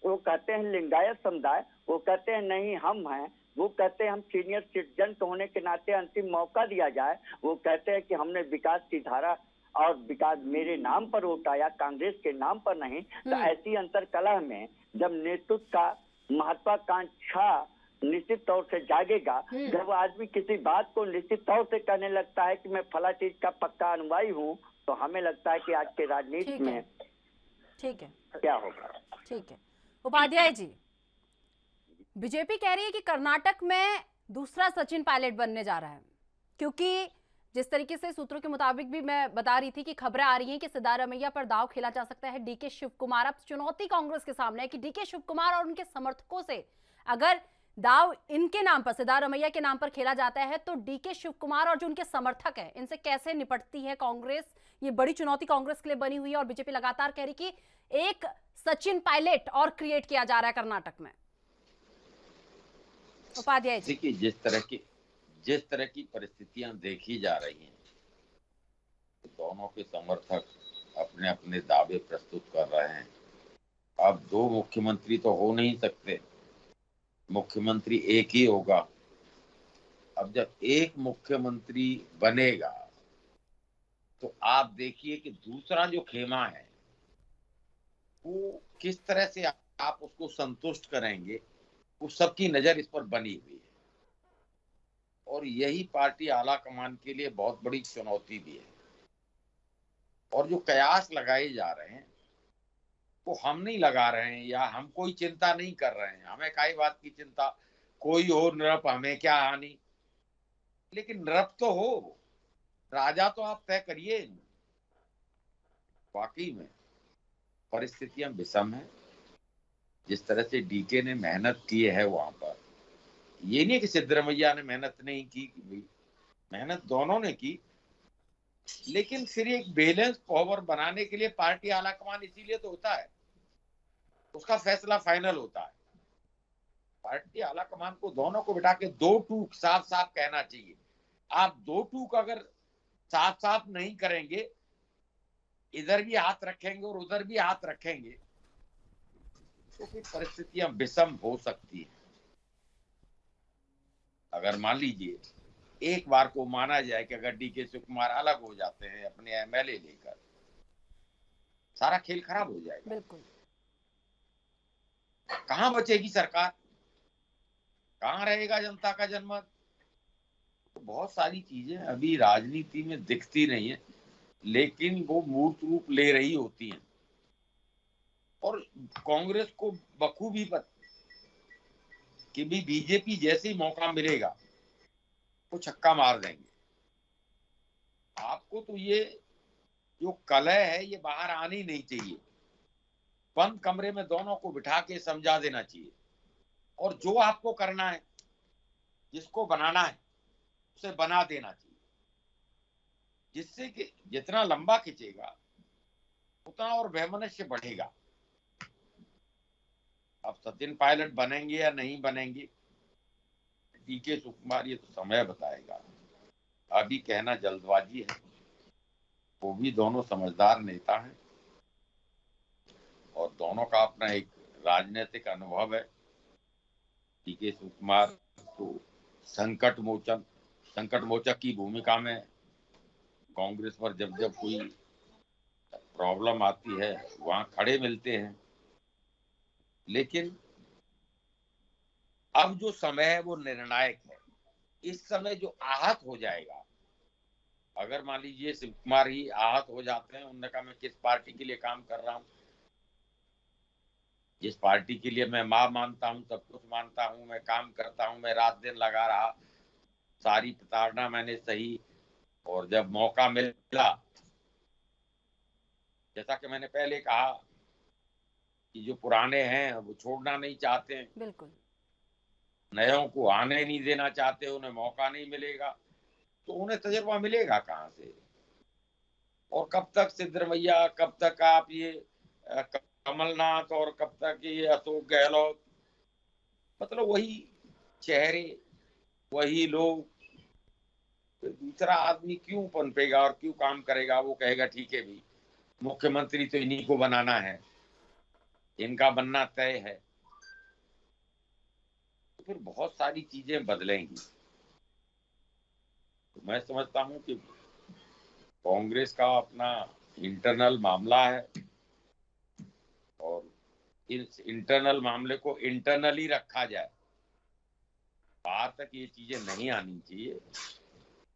वो कहते हैं लिंगायत समुदाय, वो कहते हैं नहीं हम हैं, वो कहते हैं हम सीनियर सिटीजन होने के नाते अंतिम मौका दिया जाए, वो कहते हैं कि हमने विकास की धारा और विकास मेरे नाम पर वोट आया, कांग्रेस के नाम पर नहीं। तो ऐसी अंतरकलह में जब नेतृत्व का महत्वाकांक्षा निश्चित तौर से जागेगा, जब आदमी किसी बात को निश्चित तौर से कहने लगता है कि मैं फला चीज का पक्का अनुयायी हूँ, तो हमें लगता है कि आज के राजनीति में ठीक है क्या होगा। ठीक है उपाध्याय जी, बीजेपी कह रही है कि कर्नाटक में दूसरा सचिन पायलट बनने जा रहा है, क्योंकि जिस तरीके से सूत्रों के मुताबिक भी मैं बता रही थी कि खबरें आ रही हैं कि सिद्धारमैया पर दांव खेला जा सकता है। डीके शिव कुमार, अब चुनौती कांग्रेस के सामने है कि डीके शिव कुमार और उनके समर्थकों से अगर दाव इनके नाम पर, सिद्धारमैया के नाम पर खेला जाता है तो डीके शिव कुमार और जो उनके समर्थक हैं इनसे कैसे निपटती है कांग्रेस? ये बड़ी चुनौती कांग्रेस के लिए बनी हुई है और बीजेपी लगातार कह रही कि एक सचिन पायलट और क्रिएट किया जा रहा है कर्नाटक में। उपाध्याय जी, देखिए जिस तरह की परिस्थितियां देखी जा रही हैं, तो दोनों के समर्थक अपने अपने दावे प्रस्तुत कर रहे हैं। अब 2 मुख्यमंत्री तो हो नहीं सकते, मुख्यमंत्री एक ही होगा। अब जब एक मुख्यमंत्री बनेगा तो आप देखिए कि दूसरा जो खेमा है वो किस तरह से आप उसको संतुष्ट करेंगे, वो सबकी नजर इस पर बनी हुई है। और यही पार्टी आला कमान के लिए बहुत बड़ी चुनौती भी है। और जो कयास लगाए जा रहे हैं वो हम नहीं लगा रहे हैं, या हम कोई चिंता नहीं कर रहे हैं। हमें काई बात की चिंता, कोई हो नृप, हमें क्या हानि। लेकिन नृप तो हो, राजा तो आप तय करिए। वाकई में परिस्थितियां विषम है। जिस तरह से डीके ने मेहनत की है वहां पर, ये नहीं कि सिद्धरमैया ने मेहनत नहीं की, मेहनत दोनों ने की। लेकिन फिर एक बैलेंस पावर बनाने के लिए पार्टी आलाकमान इसीलिए तो होता है, उसका फैसला फाइनल होता है। पार्टी आलाकमान को दोनों को बिठा के दो टूक साफ साफ कहना चाहिए। आप दो टूक अगर साफ साफ नहीं करेंगे, इधर भी हाथ रखेंगे और उधर भी हाथ रखेंगे, तो फिर परिस्थितियां विषम हो सकती है। अगर मान लीजिए एक बार को माना जाए कि अगर डीके शिव कुमार अलग हो जाते हैं अपने एमएलए लेकर, सारा खेल खराब हो जाएगा। बिल्कुल। कहां बचेगी सरकार, कहां रहेगा जनता का जनमत। तो बहुत सारी चीजें अभी राजनीति में दिखती नहीं है, लेकिन वो मूर्त रूप ले रही होती हैं। और कांग्रेस को बखूबी पता कि भी बीजेपी जैसे ही मौका मिलेगा वो छक्का मार देंगे। आपको तो ये जो कलह है ये बाहर आनी नहीं चाहिए। बंद कमरे में दोनों को बिठा के समझा देना चाहिए, और जो आपको करना है, जिसको बनाना है, उसे बना देना चाहिए। जिससे कि जितना लंबा खींचेगा उतना और वैमनस्य बढ़ेगा। अब सचिन पायलट बनेंगे या नहीं बनेंगे, डीके शिव कुमार, ये तो समय बताएगा। अभी कहना जल्दबाजी है। वो भी दोनों समझदार नेता हैं और दोनों का अपना एक राजनीतिक अनुभव है। डीके शिव कुमार तो संकट मोचक की भूमिका में कांग्रेस पर जब जब कोई प्रॉब्लम आती है वहां खड़े मिलते हैं। लेकिन अब जो समय है वो निर्णायक है। इस समय जो आहत हो जाएगा, अगर मान लीजिए शिव कुमार ही आहत हो जाते हैं, उन्होंने कहा मैं किस पार्टी के लिए काम कर रहा हूं, जिस पार्टी के लिए मैं मां मानता हूं, सब कुछ मानता हूं, मैं काम करता हूं, मैं रात दिन लगा रहा, सारी प्रताड़ना मैंने सही, और जब मौका मिला, जैसा कि मैंने पहले कहा कि जो पुराने हैं वो छोड़ना नहीं चाहते हैं, बिल्कुल। नयों को आने नहीं देना चाहते, उन्हें मौका नहीं मिलेगा, तो उन्हें तजुर्बा मिलेगा कहां से। और कब तक सिद्धरमैया, कब तक आप ये कमलनाथ, और कब तक ये अशोक गहलोत, मतलब वही चेहरे, वही लोग। तो दूसरा आदमी क्यों पनपेगा और क्यों काम करेगा। वो कहेगा ठीक है भी, मुख्यमंत्री तो इन्हीं को बनाना है, इनका बनना तय है। तो फिर बहुत सारी चीजें बदलेंगी। तो मैं समझता हूं कि कांग्रेस का अपना इंटरनल मामला है, और इस इंटरनल मामले को इंटरनली रखा जाए, बाहर तक ये चीजें नहीं आनी चाहिए।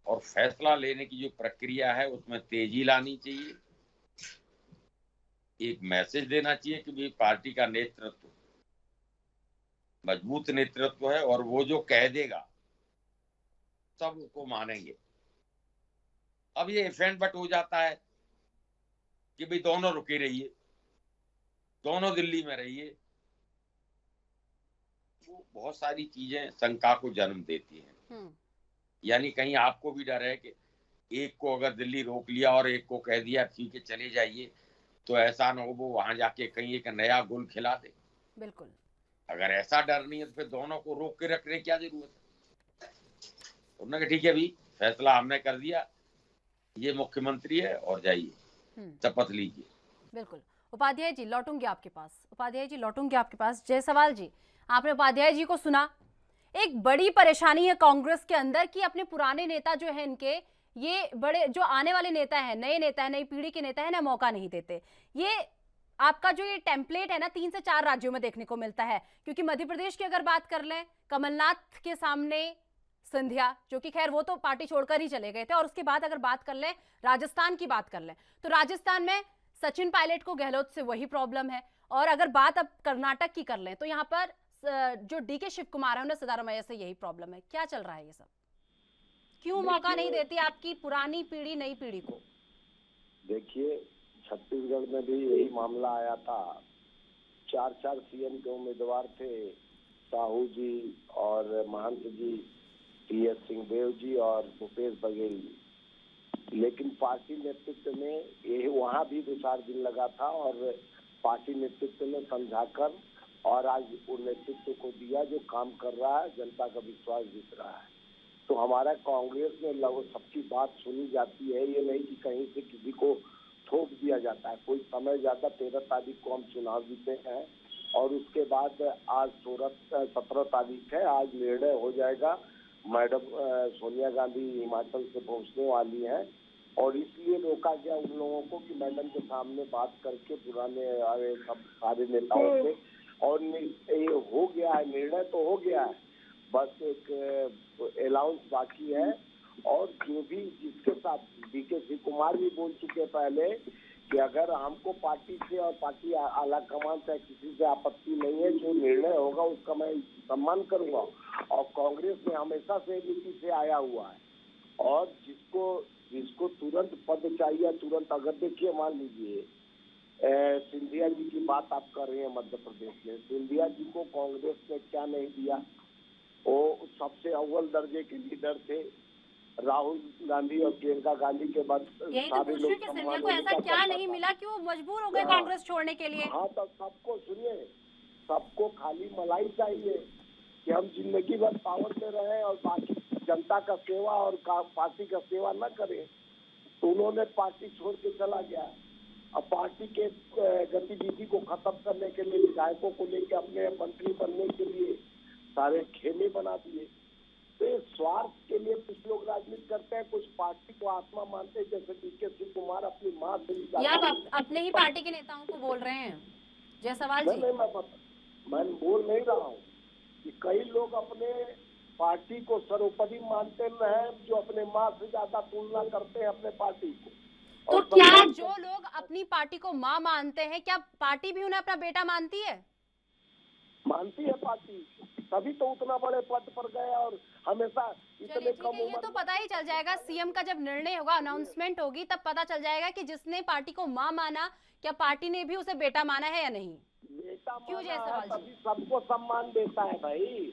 और फैसला लेने की जो प्रक्रिया है उसमें तेजी लानी चाहिए। एक मैसेज देना चाहिए कि भाई पार्टी का नेतृत्व मजबूत नेतृत्व है, और वो जो कह देगा सब उसको मानेंगे। अब ये इफेंट बट हो जाता है कि भाई दोनों रुके रहिए, दोनों दिल्ली में रहिए, वो बहुत सारी चीजें शंका को जन्म देती हैं। यानी कहीं आपको भी डर है कि एक को अगर दिल्ली रोक लिया और एक को कह दिया ठीक है चले जाइए, तो ऐसा न हो वो वहां जाके कहीं एक नया गुल खिला दे। बिल्कुल। अगर ऐसा डर नहीं है तो फिर दोनों को रोक के रखने की क्या जरूरत है। उन्होंने कहा ठीक है भी, फैसला हमने कर दिया, ये मुख्यमंत्री है और जाइए, शपथ लीजिए। बिल्कुल। उपाध्याय जी लौटूंगी आपके पास। उपाध्याय जी लौटूंगी आपके पास। जयसवाल जी, आपने उपाध्याय जी को सुना। एक बड़ी परेशानी है कांग्रेस के अंदर कि अपने पुराने नेता जो है इनके, ये बड़े जो आने वाले नेता हैं, नए नेता हैं, नई पीढ़ी के नेता हैं ना, मौका नहीं देते। ये आपका जो ये टेम्पलेट है ना 3 से 4 राज्यों में देखने को मिलता है, क्योंकि मध्य प्रदेश की अगर बात कर लें, कमलनाथ के सामने सिंधिया, जो कि खैर वो तो पार्टी छोड़कर ही चले गए थे, और उसके बाद अगर बात कर लें राजस्थान की बात कर लें तो राजस्थान में सचिन पायलट को गहलोत से वही प्रॉब्लम है। और अगर बात अब कर्नाटक की कर लें तो यहाँ पर जो डीके शिव कुमार है उन्हें सिद्धारमैया से यही प्रॉब्लम है। क्या चल रहा है ये सब? क्यों मौका नहीं देती आपकी पुरानी पीढ़ी नई पीढ़ी को? देखिए, छत्तीसगढ़ में भी यही मामला आया था। 4 सीएम के उम्मीदवार थे, साहू जी और महंत जी, टी.एस. सिंहदेव जी और भूपेश बघेल जी। लेकिन पार्टी नेतृत्व में ये वहाँ भी 2-4 दिन लगा था और पार्टी नेतृत्व ने समझाकर और आज वो नेतृत्व को दिया जो काम कर रहा है, जनता का विश्वास जीत रहा है। तो हमारा कांग्रेस में लगभग सबकी बात सुनी जाती है, ये नहीं कि कहीं से किसी को थोप दिया जाता है। कोई समय ज्यादा 13 तारीख को हम चुनाव जीते हैं और उसके बाद आज 17 तारीख है, आज निर्णय हो जाएगा। मैडम सोनिया गांधी हिमाचल से पहुंचने वाली हैं और इसलिए रोका गया उन लोगों को कि मैडम के सामने बात करके पुराने सब सारे नेताओं से, और ये हो गया है, निर्णय तो हो गया है, बस एक अलाउंस बाकी है। और जो भी जिसके साथ डीके शिव कुमार भी बोल चुके पहले कि अगर हमको पार्टी से और पार्टी आला कमान से किसी से आपत्ति नहीं है, जो निर्णय होगा उसका मैं सम्मान करूंगा। और कांग्रेस में हमेशा से नीति से आया हुआ है और जिसको तुरंत पद चाहिए तुरंत, अगर देखिए मान लीजिए सिंधिया जी की बात आप कर रहे हैं मध्य प्रदेश में, सिंधिया जी को कांग्रेस ने क्या नहीं दिया? वो सबसे अव्वल दर्जे के लीडर थे। राहुल गांधी और प्रियंका गांधी के बाद यही तो पूछ रही कि सिंधिया को ऐसा क्या नहीं मिला कि वो मजबूर हो गए कांग्रेस छोड़ने के लिए? हाँ, तो सबको सुनिए, सबको खाली मलाई चाहिए कि हम जिंदगी भर पावर में रहे और बाकी जनता का सेवा और पार्टी का सेवा न करें। तो उन्होंने पार्टी छोड़ के चला गया। अब पार्टी के गतिविधि को खत्म करने के लिए विधायकों को लेकर अपने मंत्री बनने के लिए सारे खेमे बना दिए। तो स्वार्थ के लिए कुछ लोग राजनीति करते हैं, कुछ पार्टी को आत्मा मानते हैं, जैसे डीके शिव कुमार अपनी माँ से आप अपने ही पार्टी के नेताओं को बोल रहे हैं जयसवाल जी? मैं बोल नहीं रहा हूँ कि कई लोग अपने पार्टी को सर्वोपरि मानते हैं, जो अपने माँ से ज्यादा तुलना करते हैं अपने पार्टी को। तो क्या जो लोग अपनी पार्टी को माँ मानते हैं, क्या पार्टी भी उन्हें अपना बेटा मानती है? मानती है पार्टी, तभी तो उतना बड़े पद पर गए और हमेशा इतने कम उम्र। ये तो पता ही चल जाएगा, सीएम का जब निर्णय होगा, अनाउंसमेंट होगी, तब पता चल जाएगा कि जिसने पार्टी को माँ माना, क्या पार्टी ने भी उसे बेटा माना है या नहीं। बेटा क्यों माना तभी सबको सम्मान देता है भाई।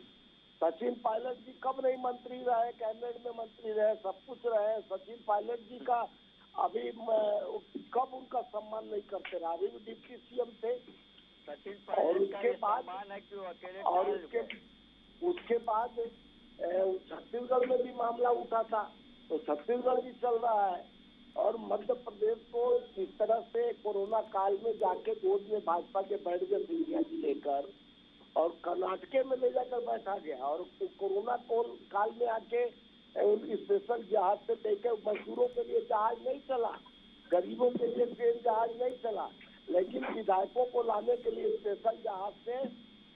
सचिन पायलट जी कब नहीं मंत्री रहे, कैबिनेट में मंत्री रहे, सब कुछ रहे। सचिन पायलट जी का अभी कब उनका सम्मान नहीं करते रहे, अभी भी डिप्टी सीएम थे। और उसके बाद छत्तीसगढ़ में भी मामला उठा था, तो छत्तीसगढ़ भी चल रहा है। और मध्य प्रदेश को जिस तरह से कोरोना काल में जाके गोद में भाजपा के बैठ गए सिंधिया जी लेकर, और कर्नाटक में ले जाकर बैठा गया, और कोरोना काल में आके स्पेशल जहाज से लेकर मजदूरों के लिए जहाज नहीं चला, गरीबों के लिए ट्रेन जहाज नहीं चला, लेकिन विधायकों को लाने के लिए स्पेशल जहाज से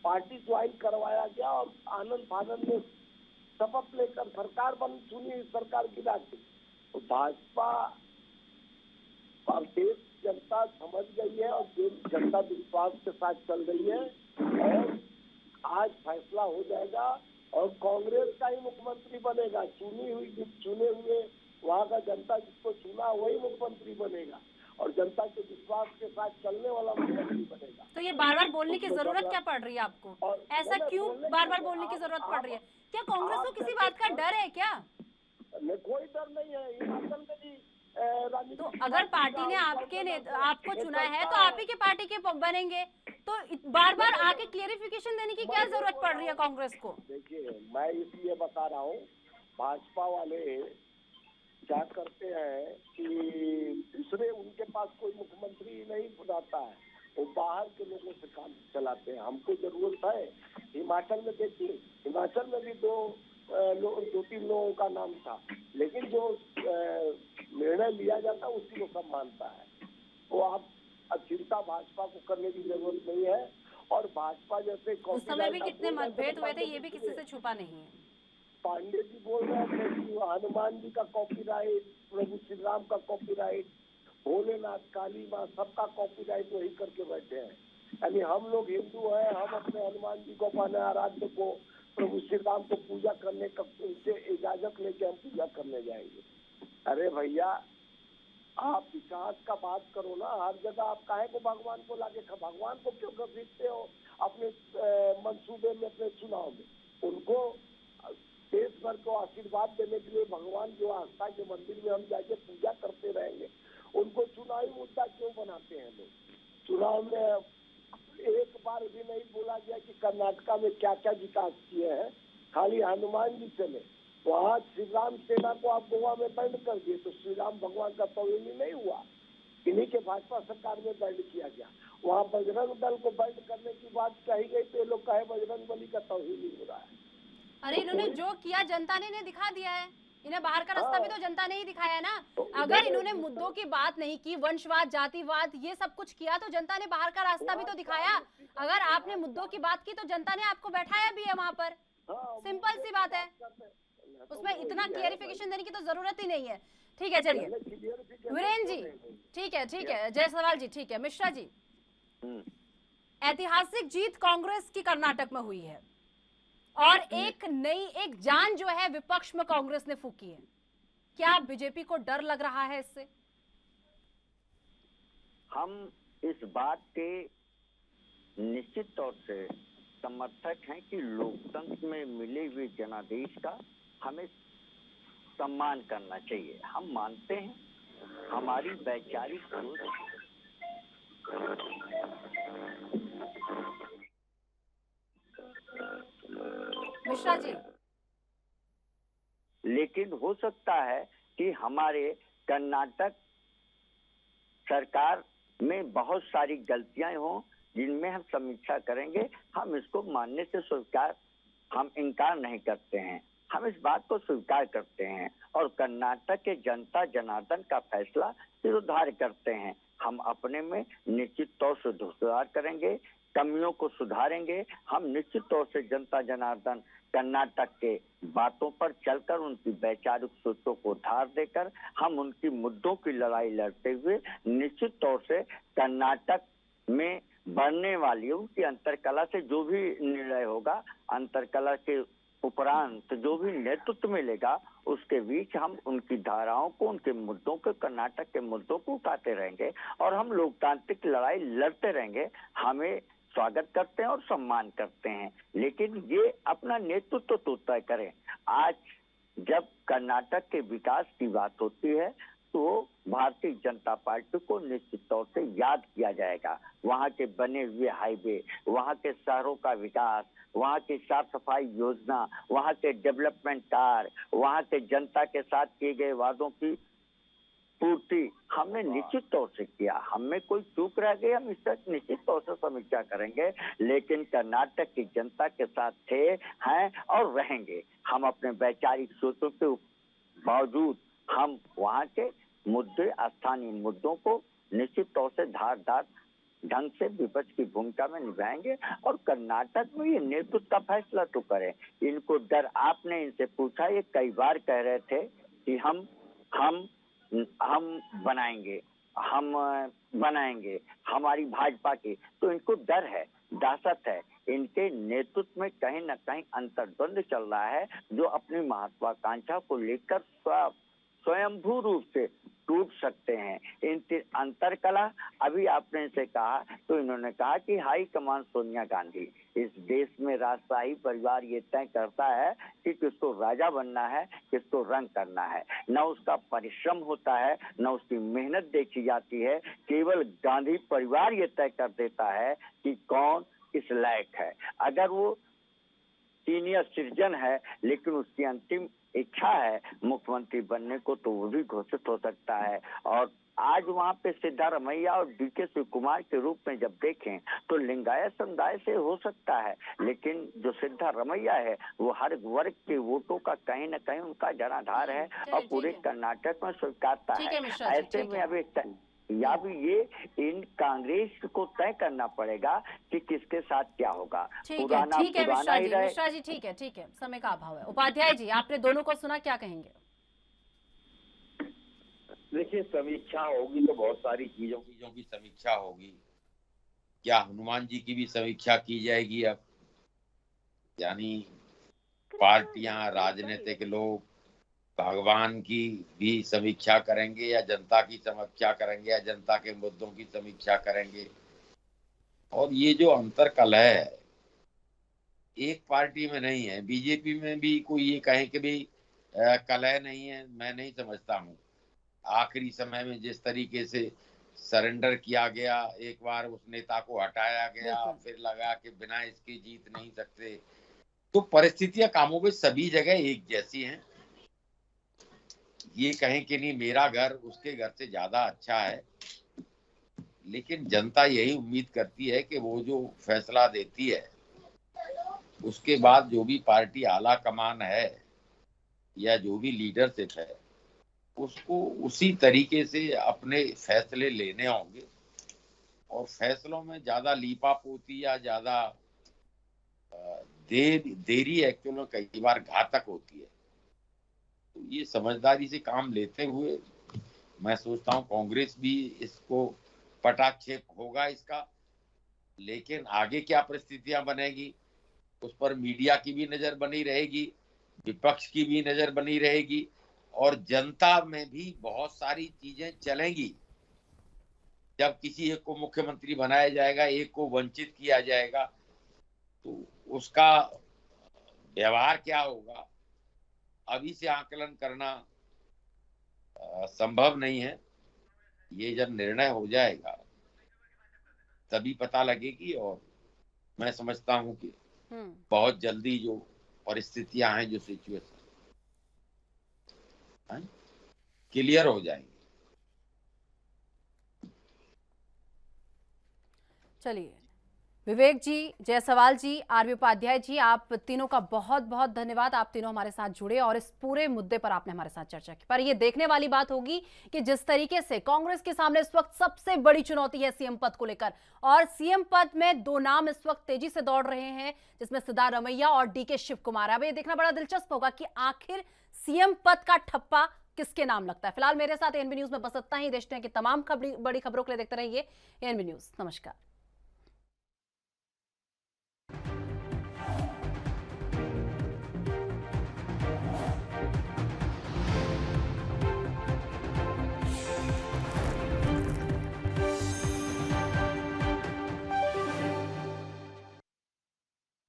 पार्टी ज्वाइन करवाया गया और आनंद फानंद में शपथ लेकर सरकार चुनी, सरकार गिरा दी। तो भाजपा और देश जनता समझ गई है और देश जनता विश्वास के साथ चल रही है और आज फैसला हो जाएगा और कांग्रेस का ही मुख्यमंत्री बनेगा। चुने हुए वहाँ का जनता जिसको चुना वही मुख्यमंत्री बनेगा और जनता के विश्वास के साथ चलने वाला मुख्यमंत्री बनेगा। तो ये बार बार बोलने की जरूरत क्या पड़ रही है आपको? ऐसा क्यों बार बार बोलने की जरूरत पड़ रही है? क्या कांग्रेस को किसी बात का डर है क्या? कोई डर नहीं है। हिमाचल में भी तो अगर पार्टी ने आपको चुना है तो आप ही के पार्टी के बनेंगे, तो बार बार आके क्लियरिफिकेशन देने की क्या जरूरत पड़ रही है कांग्रेस को? देखिए, मैं इसलिए बता रहा हूँ, भाजपा वाले क्या करते हैं कि दूसरे उनके पास कोई मुख्यमंत्री नहीं रहता है, वो बाहर के लोगों से काम चलाते हैं। हमको जरूरत है, हिमाचल में देखिए, हिमाचल में भी 2-3 लोगों का नाम था, लेकिन जो निर्णय लिया जाता है उसी को सब मानता है। तो आप अछूता भाजपा को करने की जरूरत नहीं है। और भाजपा जैसे उस समय भी कितने मतभेद हुए थे, ये भी किसी से छुपा नहीं है। पांडे जी बोल रहे थे कि हनुमान जी का कॉपीराइट, प्रभु श्री राम का कॉपीराइट, भोलेनाथ, काली माँ, सबका कॉपीराइट वही करके बैठे हैं। यानी हम लोग हिंदू हैं, हम अपने हनुमान जी को, अपने आराध्य को, प्रभु श्री राम को पूजा करने का उनसे इजाजत लेके हम पूजा करने जाएंगे। अरे भैया, आप विकास का बात करो ना। हर जगह आप काहे को भगवान को लाके, भगवान को क्यों घसीटते हो अपने मंसूबे में, अपने चुनाव में? उनको देश भर को आशीर्वाद देने के लिए भगवान जो आस्था के मंदिर में हम जाके पूजा करते रहेंगे, उनको चुनावी मुद्दा क्यों बनाते हैं लोग? चुनाव में एक बार भी नहीं बोला गया कि कर्नाटका में क्या क्या विकास किए हैं, खाली हनुमान जी चले। वहाँ श्री राम सेना को आप गोवा में बैंड कर दिए, तो श्री राम भगवान का तौहीनी नहीं हुआ? इन्हीं के भाजपा सरकार में बैंड किया गया। वहाँ बजरंग दल को बैंड करने की बात कही गई, तो ये लोग कहे बजरंग बली का तौहीनी हो रहा है। अरे इन्होंने जो किया जनता ने इन्हें दिखा दिया है। इन्हें बाहर का रास्ता भी तो जनता ने ही दिखाया है ना। अगर इन्होंने मुद्दों की बात नहीं की, वंशवाद, जातिवाद, ये सब कुछ किया, तो जनता ने बाहर का रास्ता भी तो दिखाया। अगर आपने मुद्दों की बात की तो जनता ने आपको बैठाया भी है वहाँ पर। सिंपल सी बात है, उसमें इतना क्लियरिफिकेशन देने की तो जरूरत ही नहीं है। ठीक है, चलिए वीरेंद्र जी, ठीक है, जयसवाल जी, ठीक है, मिश्रा जी, ऐतिहासिक जीत कांग्रेस की कर्नाटक में हुई है और एक जान जो है विपक्ष में कांग्रेस ने फूकी है। क्या बीजेपी को डर लग रहा है इससे? हम इस बात के निश्चित तौर से समर्थक हैं कि लोकतंत्र में मिले हुए जनादेश का हमें सम्मान करना चाहिए। हम मानते हैं हमारी वैचारिक सोच मिश्रा जी, लेकिन हो सकता है कि हमारे कर्नाटक सरकार में बहुत सारी गलतियां हों, जिनमें हम समीक्षा करेंगे। हम इसको मानने से हम इनकार नहीं करते हैं, हम इस बात को स्वीकार करते हैं और कर्नाटक के जनता जनार्दन का फैसला सुधार करते हैं। हम अपने में निश्चित तौर से सुधार करेंगे, कमियों को सुधारेंगे। हम निश्चित तौर से जनता जनार्दन कर्नाटक के बातों पर चलकर उनकी वैचारिक सोचों को धार देकर हम उनकी मुद्दों की लड़ाई लड़ते हुए निश्चित तौर से कर्नाटक में बढ़ने वाली उनकी अंतरकला से जो भी निर्णय होगा, अंतरकला के उपरांत जो भी नेतृत्व मिलेगा, उसके बीच हम उनकी धाराओं को, उनके मुद्दों को, कर्नाटक के मुद्दों को उठाते रहेंगे और हम लोकतांत्रिक लड़ाई लड़ते रहेंगे। हमें स्वागत करते हैं और सम्मान करते हैं, लेकिन ये अपना नेतृत्व तो तय करें। आज जब कर्नाटक के विकास की बात होती है तो भारतीय जनता पार्टी को निश्चित तौर से याद किया जाएगा। वहाँ के बने हुए हाईवे, वहाँ के शहरों का विकास, वहाँ की साफ सफाई योजना, वहाँ के डेवलपमेंट कार्य, वहाँ के जनता के साथ किए गए वादों की पूर्ति हमने निश्चित तौर से किया। हमें कोई चूक रह गई, हम इसका निश्चित तौर से समीक्षा करेंगे, लेकिन कर्नाटक की जनता के साथ थे, हैं और रहेंगे। हम अपने वैचारिक सोचों के बावजूद हम वहाँ के मुद्दे, स्थानीय मुद्दों को निश्चित तौर से धारदार ढंग से विपक्ष की भूमिका में निभाएंगे और कर्नाटक में ये नेतृत्व का फैसला तो करें। इनको डर, आपने इनसे पूछा, ये कई बार कह रहे थे कि हम बनाएंगे हमारी भाजपा की, तो इनको डर है, दहशत है। इनके नेतृत्व में कहीं न कहीं अंतर्द्वंद चल रहा है, जो अपनी महत्वाकांक्षा को लेकर स्वयंभू रूप से टूट सकते हैं। इनकी अंतरकला, अभी आपने इनसे कहा तो इन्होंने कहा कि हाई कमान सोनिया गांधी, इस देश में राजशाही परिवार ये तय करता है कि किसको राजा बनना है, किसको रंग करना है। न उसका परिश्रम होता है, न उसकी मेहनत देखी जाती है, केवल गांधी परिवार ये तय कर देता है कि कौन इस लायक है। अगर वो सीनियर सिटीजन है लेकिन उसकी अंतिम इच्छा है मुख्यमंत्री बनने को, तो वो भी घोषित हो सकता है। और आज वहाँ पे सिद्धारमैया और डीके शिव कुमार के रूप में जब देखें तो लिंगायत समुदाय से हो सकता है, लेकिन जो सिद्धारमैया है वो हर वर्ग के वोटों का कहीं न कहीं उनका जनाधार है और पूरे कर्नाटक में स्वीकारता है। ऐसे में अभी या भी ये इन कांग्रेस को तय करना पड़ेगा कि किसके साथ क्या होगा। ठीक है पुराना पुराना मिश्रा ही जी, रहे। मिश्रा जी ठीक है, समय का अभाव है। उपाध्याय जी, आपने दोनों को सुना, क्या कहेंगे? देखिए, समीक्षा होगी तो बहुत सारी चीजों की समीक्षा होगी। क्या हनुमान जी की भी समीक्षा की जाएगी अब? यानी पार्टियां, राजनीतिक लोग भगवान की भी समीक्षा करेंगे या जनता की समीक्षा करेंगे या जनता के मुद्दों की समीक्षा करेंगे? और ये जो अंतरकलह है एक पार्टी में नहीं है, बीजेपी में भी कोई ये कहे कि भाई कलह नहीं है, मैं नहीं समझता हूँ। आखिरी समय में जिस तरीके से सरेंडर किया गया, एक बार उस नेता को हटाया गया, बिल्कुल। फिर लगा कि बिना इसके जीत नहीं सकते। तो परिस्थितियां कामों में सभी जगह एक जैसी हैं। ये कहें कि नहीं मेरा घर उसके घर से ज्यादा अच्छा है, लेकिन जनता यही उम्मीद करती है कि वो जो फैसला देती है उसके बाद जो भी पार्टी आला कमान है या जो भी लीडरशिप है उसको उसी तरीके से अपने फैसले लेने होंगे। और फैसलों में ज्यादा लीपापोती या ज्यादा देरी एक्चुअल में कई बार घातक होती है। तो ये समझदारी से काम लेते हुए मैं सोचता हूँ कांग्रेस भी इसको पटाक्षेप होगा इसका। लेकिन आगे क्या परिस्थितियां बनेगी उस पर मीडिया की भी नजर बनी रहेगी, विपक्ष की भी नजर बनी रहेगी और जनता में भी बहुत सारी चीजें चलेंगी। जब किसी एक को मुख्यमंत्री बनाया जाएगा, एक को वंचित किया जाएगा, तो उसका व्यवहार क्या होगा अभी से आकलन करना संभव नहीं है। ये जब निर्णय हो जाएगा तभी पता लगेगी। और मैं समझता हूँ कि बहुत जल्दी जो परिस्थितियां हैं, जो सिचुएशन क्लियर हो जाएंगी। चलिए, विवेक जी, जयसवाल जी, आरबी उपाध्याय जी, आप तीनों का बहुत बहुत धन्यवाद। आप तीनों हमारे साथ जुड़े और इस पूरे मुद्दे पर आपने हमारे साथ चर्चा की। पर यह देखने वाली बात होगी कि जिस तरीके से कांग्रेस के सामने इस वक्त सबसे बड़ी चुनौती है सीएम पद को लेकर, और सीएम पद में दो नाम इस वक्त तेजी से दौड़ रहे हैं, जिसमें सिद्धारमैया और डीके शिव कुमार। अब ये देखना बड़ा दिलचस्प होगा कि आखिर सीएम पद का ठप्पा किसके नाम लगता है। फिलहाल मेरे साथ एएनबी न्यूज में बस इतना ही। देखते हैं कि तमाम बड़ी खबरों के लिए देखते रहिए एएनबी न्यूज। नमस्कार।